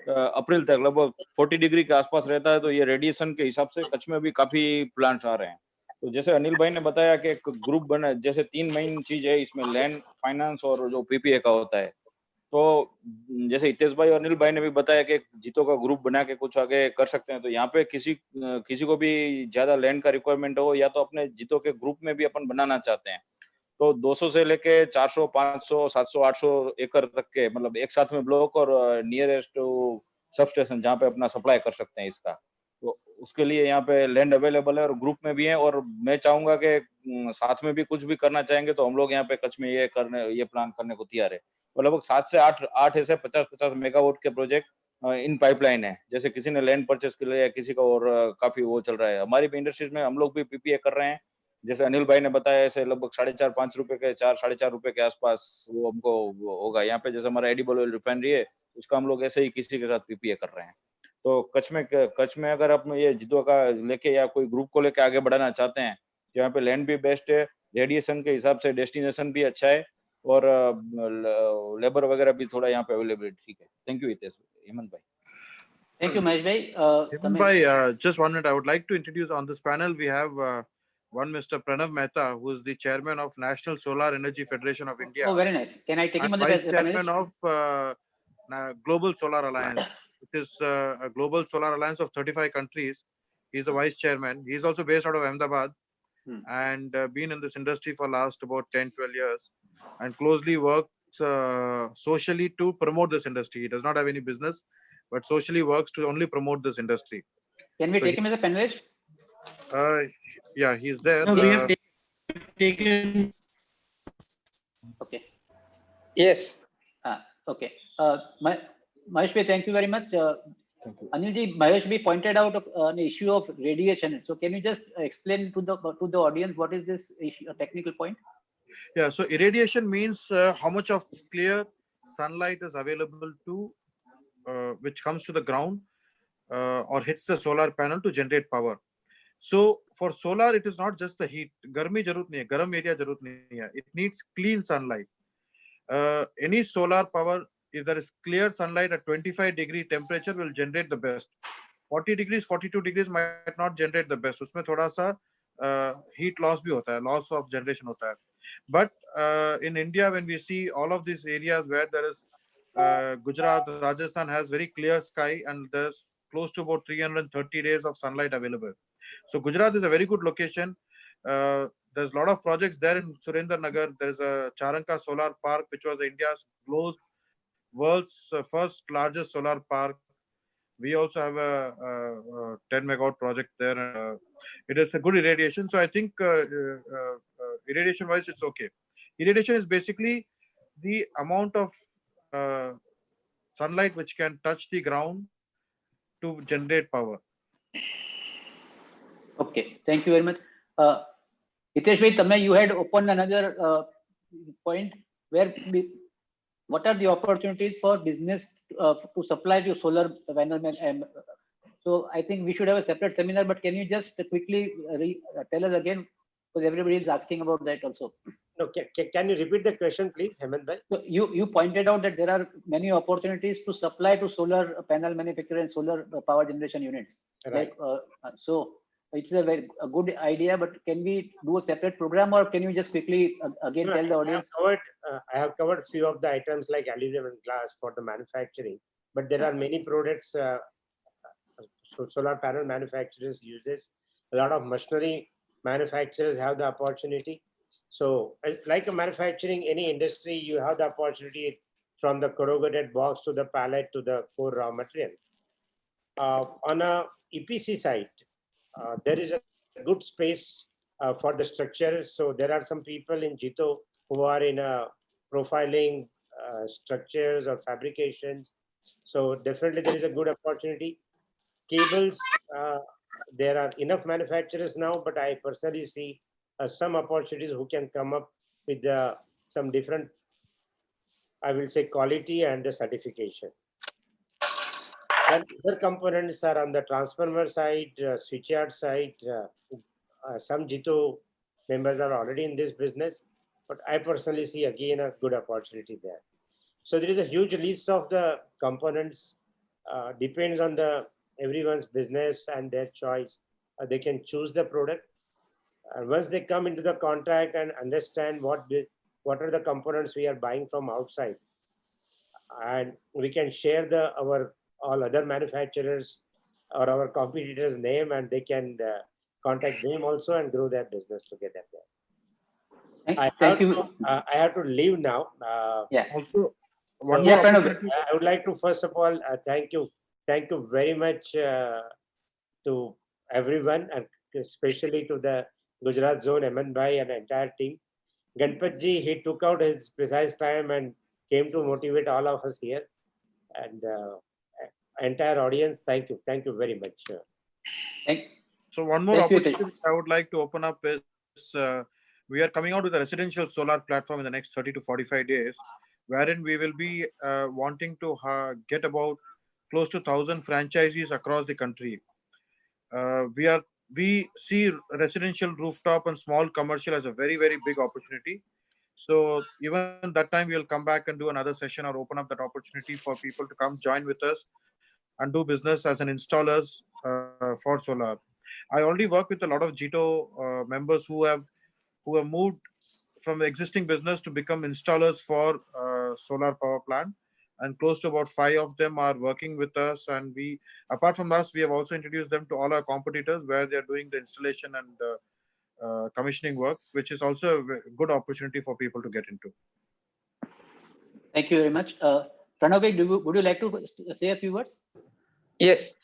अप्रैल तक लगभग 40 डिग्री के आसपास रहता है। तो ये रेडिएशन के हिसाब से कच्छ में भी काफी प्लांट्स आ रहे हैं। तो जैसे अनिल भाई ने बताया कि एक ग्रुप बना, जैसे 3 मेन चीज है इसमें, लैंड, फाइनेंस और जो पीपीए का होता है। तो जैसे हितेश भाई और अनिल भाई ने भी बताया कि जीतो का ग्रुप बना के कुछ आगे कर सकते हैं। तो यहाँ पे किसी को भी ज्यादा लैंड का रिक्वायरमेंट हो या तो अपने जीतो के ग्रुप में भी अपन बनाना चाहते हैं, तो 200 से लेके 400, 500, 700, 800 एकड़ तक के मतलब एक साथ में ब्लॉक और नियरेस्ट सब स्टेशन जहाँ पे अपना सप्लाई कर सकते हैं इसका, तो उसके लिए यहाँ पे लैंड अवेलेबल है और ग्रुप में भी है। और मैं चाहूंगा कि साथ में भी कुछ भी करना चाहेंगे तो हम लोग यहाँ पे कच्छ में ये प्लान करने को तैयार है। और लगभग 7 से 8 ऐसे 50 मेगावाट के प्रोजेक्ट इन पाइपलाइन है। जैसे किसी ने लैंड परचेस कर लिया, किसी का और काफी वो चल रहा है। हमारी भी इंडस्ट्रीज में हम लोग भी पीपीए कर रहे हैं। जैसे अनिल भाई ने बताया ऐसे लगभग 4.5-5 रुपए के 4-4.5 रुपए के आसपास वो हमको होगा। यहाँ पे जैसे हमारा एडिबल ऑयल रिफाइनरी है, उसका हम लोग ऐसे ही किसी के साथ पीपीए कर रहे हैं। तो कच्छ में अगर आप ये जितो का लेके या कोई ग्रुप को लेके आगे बढ़ाना चाहते हैं, तो यहाँ पे लैंड भी बेस्ट है, रेडिएशन के हिसाब से डेस्टिनेशन भी अच्छा है और लेबर वगैरह भी थोड़ा यहाँ पे अवेलेबिलिटी ठीक है। थैंक यू हितेश, हेमंत भाई। Thank you, Mahesh bhai. Hemant bhai, just 1 minute. I would like to introduce on this panel. We have one Mr. Pranav Mehta, who is the chairman of National Solar Energy Federation of India. Oh, very nice. Can I take him on the Vice chairman panel? of Global Solar Alliance, which is a global solar alliance of 35 countries. He's the vice chairman. He's also based out of Ahmedabad and been in this industry for last about 10-12 years and closely works socially to promote this industry. He does not have any business, but socially works to only promote this industry. Can we take him as a panelist? Yeah, he's there. No, we have taken. Okay. Yes. Okay. Mahesh bhai, thank you very much. Thank you. Anilji, Maheshji pointed out an issue of radiation. So can you just explain to the audience what is this issue, a technical point? Yeah, so irradiation means how much of clear sunlight is available to which comes to the ground or hits the solar panel to generate power. So for solar, it is not just the heat. Garmi jarut nahi hai, garam area jarut nahi hai. It needs clean sunlight. Any solar power, if there is clear sunlight at 25-degree temperature, will generate the best. 40 degrees, 42 degrees might not generate the best. उसमें थोड़ा सा heat loss भी होता है, loss of generation होता है. But in India, when we see all of these areas where there is Gujarat, Rajasthan has very clear sky and there's close to about 330 days of sunlight available. So Gujarat is a very good location. There's a lot of projects there in Surendra Nagar. There's a Charanka Solar Park, which was India's world's first largest solar park. We also have a 10 megawatt project there. It is a good irradiation. So I think irradiation wise, it's okay. Irradiation is basically the amount of sunlight which can touch the ground to generate power. Okay, thank you very much. Hitesh bhai, you had opened another point where what are the opportunities for business to supply to solar panel? So I think we should have a separate seminar, but can you just quickly tell us again, because everybody is asking about that also. No, can you repeat the question, please, Hemant bhai? So you pointed out that there are many opportunities to supply to solar panel manufacturer and solar power generation units. Right. So it's a good idea, but can we do a separate program, or can you just quickly again tell the audience? I have covered a few of the items like aluminum and glass for the manufacturing, but there are many products. So solar panel manufacturers uses a lot of machinery. Manufacturers have the opportunity. So like a manufacturing, any industry, you have the opportunity from the corrugated box to the pallet to the core raw material. On a EPC side, there is a good space for the structures. So there are some people in Jito who are in profiling structures or fabrications. So definitely there is a good opportunity. Cables, there are enough manufacturers now, but I personally see some opportunities who can come up with some different, I will say, quality and the certification. And other components are on the transformer side, switchyard side. Some Jito members are already in this business, but I personally see again a good opportunity there. So there is a huge list of the components. Depends on everyone's business and their choice. They can choose the product. And once they come into the contract and understand what are the components we are buying from outside, and we can share our all other manufacturers or our competitors' name, and they can contact them also and grow their business together there. I have to leave now. Yeah. Also, one more opportunity. I would like to first of all thank you very much to everyone, and especially to the Gujarat zone, Hemant bhai and the entire team. Ganpat ji, he took out his precise time and came to motivate all of us here. And entire audience, thank you very much. So one more opportunity I would like to open up is we are coming out with a residential solar platform in the next 30 to 45 days, wherein we will be wanting to get about close to 1,000 franchisees across the country. We see residential rooftop and small commercial as a very, very big opportunity. So even that time we'll come back and do another session or open up that opportunity for people to come join with us and do business as an installers for solar. I already work with a lot of Jito members who have moved from the existing business to become installers for solar power plant, and close to about 5 of them are working with us. And we, apart from us, we have also introduced them to all our competitors where they are doing the installation and commissioning work, which is also a good opportunity for people to get into. Thank you very much. Pranav, would you like to say a few words? Yes.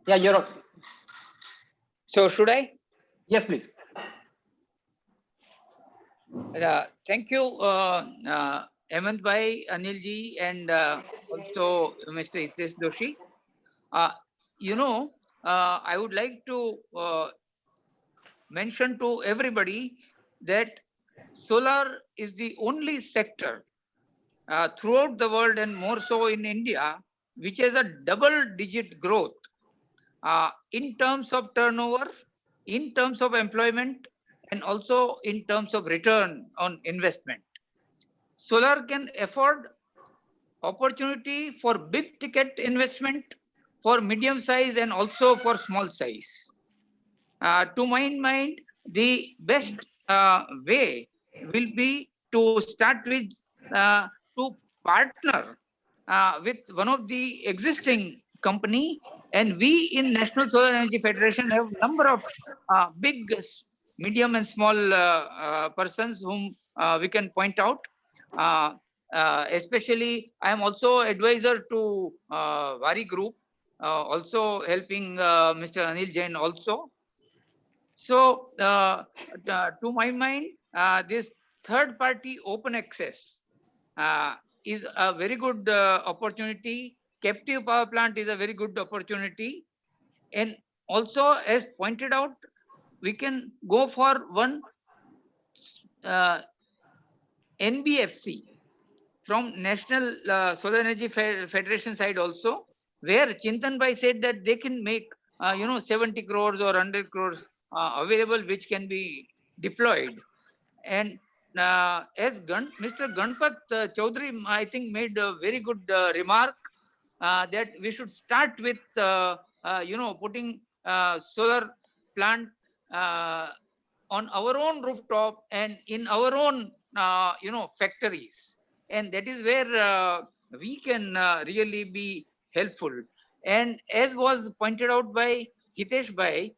Yeah, you're up. So should I? Yes, please. Thank you, Hemant Bhai, Anil ji, and also Mr. Hitesh Doshi. I would like to mention to everybody that solar is the only sector throughout the world and more so in India, which has a double-digit growth in terms of turnover, in terms of employment, and also in terms of return on investment. Solar can afford opportunity for big ticket investment, for medium size, and also for small size. To my mind, the best way will be to start with to partner with one of the existing company, and we in National Solar Energy Federation have number of big, medium and small persons whom we can point out. Especially, I am also advisor to Vari Group, also helping Mr. Anil Jain also. So, to my mind, this third party open access is a very good opportunity. Captive power plant is a very good opportunity. And also, as pointed out, we can go for one NBFC from National Solar Energy Federation side also, where Chintan Bhai said that they can make 70 crores or 100 crores available, which can be deployed. And as Mr. Ganpat Chaudhary, I think, made a very good remark that we should start with putting solar plant on our own rooftop and in our own factories, and that is where we can really be helpful. And as was pointed out by Hitesh Bhai,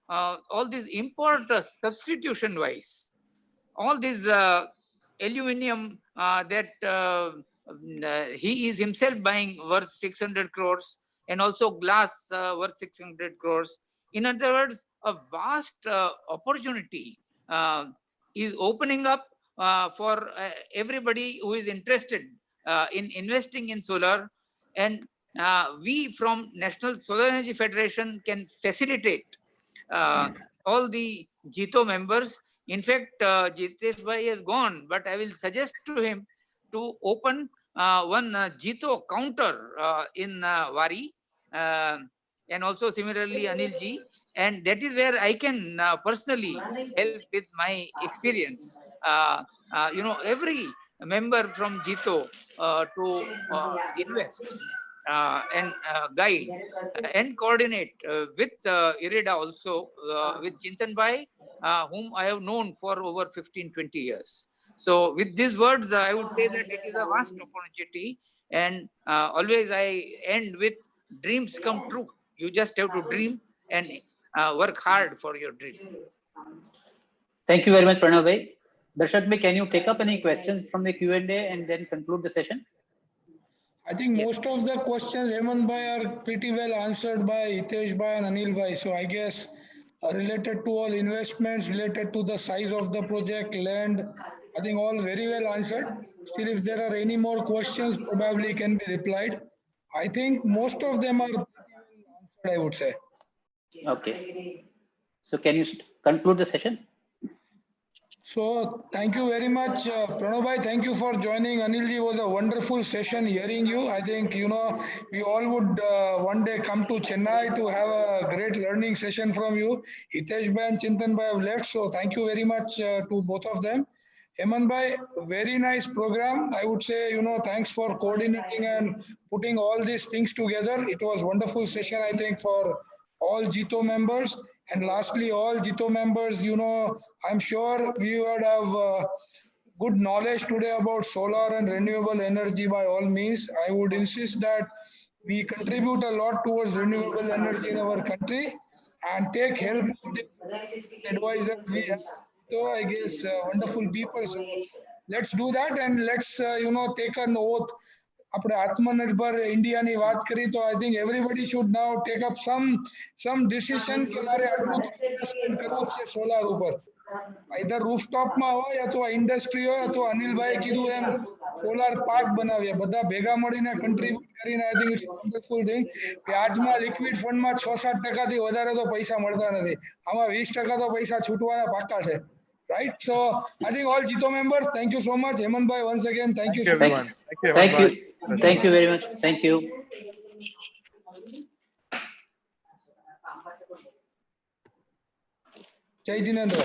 all these import substitution wise, all these aluminum that he is himself buying worth 600 crores, and also glass worth 600 crores. In other words, a vast opportunity is opening up for everybody who is interested in investing in solar. And we from National Solar Energy Federation can facilitate all the JITO members. In fact, Jitesh Bhai has gone, but I will suggest to him to open one JITO counter in Wari, and also similarly Anil ji, and that is where I can personally help with my experience. Every member from JITO to invest and guide and coordinate with IREDA also, with Chintan Bhai, whom I have known for over 15-20 years. So with these words, I would say that it is a vast opportunity, and always I end with dreams come true. You just have to dream and work hard for your dream. Thank you very much, Pranav bhai. Darshak bhai, can you take up any questions from the Q&A and then conclude the session? I think most of the questions, Hemant Bhai, are pretty well answered by Hitesh Bhai and Anil Bhai. So I guess related to all investments, related to the size of the project, land, I think all very well answered. Still, if there are any more questions, probably can be replied. I think most of them are pretty well answered, I would say. Okay. So can you conclude the session? So thank you very much, Pranav bhai. Thank you for joining. Anil ji, was a wonderful session hearing you. I think, we all would one day come to Chennai to have a great learning session from you. Hitesh bhai and Chintan bhai have left. So thank you very much to both of them. Hemant bhai, very nice program. I would say, thanks for coordinating and putting all these things together. It was wonderful session, I think, for all JITO members. And lastly, all JITO members, I'm sure we would have good knowledge today about solar and renewable energy by all means. I would insist that we contribute a lot towards renewable energy in our country and take help of the advisors we have. So I guess wonderful people. So let's do that, and let's, take an oath. આપણે આત્મનિર્ભર ઇન્ડિયાની વાત કરી તો I think everybody should now take up some decision કે મારે આટલું investment કરવું છે સોલાર ઉપર. આઈધર રૂફટોપમાં હોય અથવા ઇન્ડસ્ટ્રી હોય અથવા અનિલભાઈ કીધું એમ સોલાર પાર્ક બનાવ્યા, બધા ભેગા મળીને કન્ટ્રીબ્યુટ કરીને I think it's wonderful thing. વ્યાજમાં લિક્વિડ ફંડમાં 6-7% વધારે તો પૈસા મળતા નથી. આમાં 20% તો પૈસા છૂટવાના પાકા છે. Right. So I think all Jito members, thank you so much. Hemant bhai, once again, thank you so much. everyone. Thank you, Thank you. everyone. Thank you very much. Thank you. Jai Jinendra.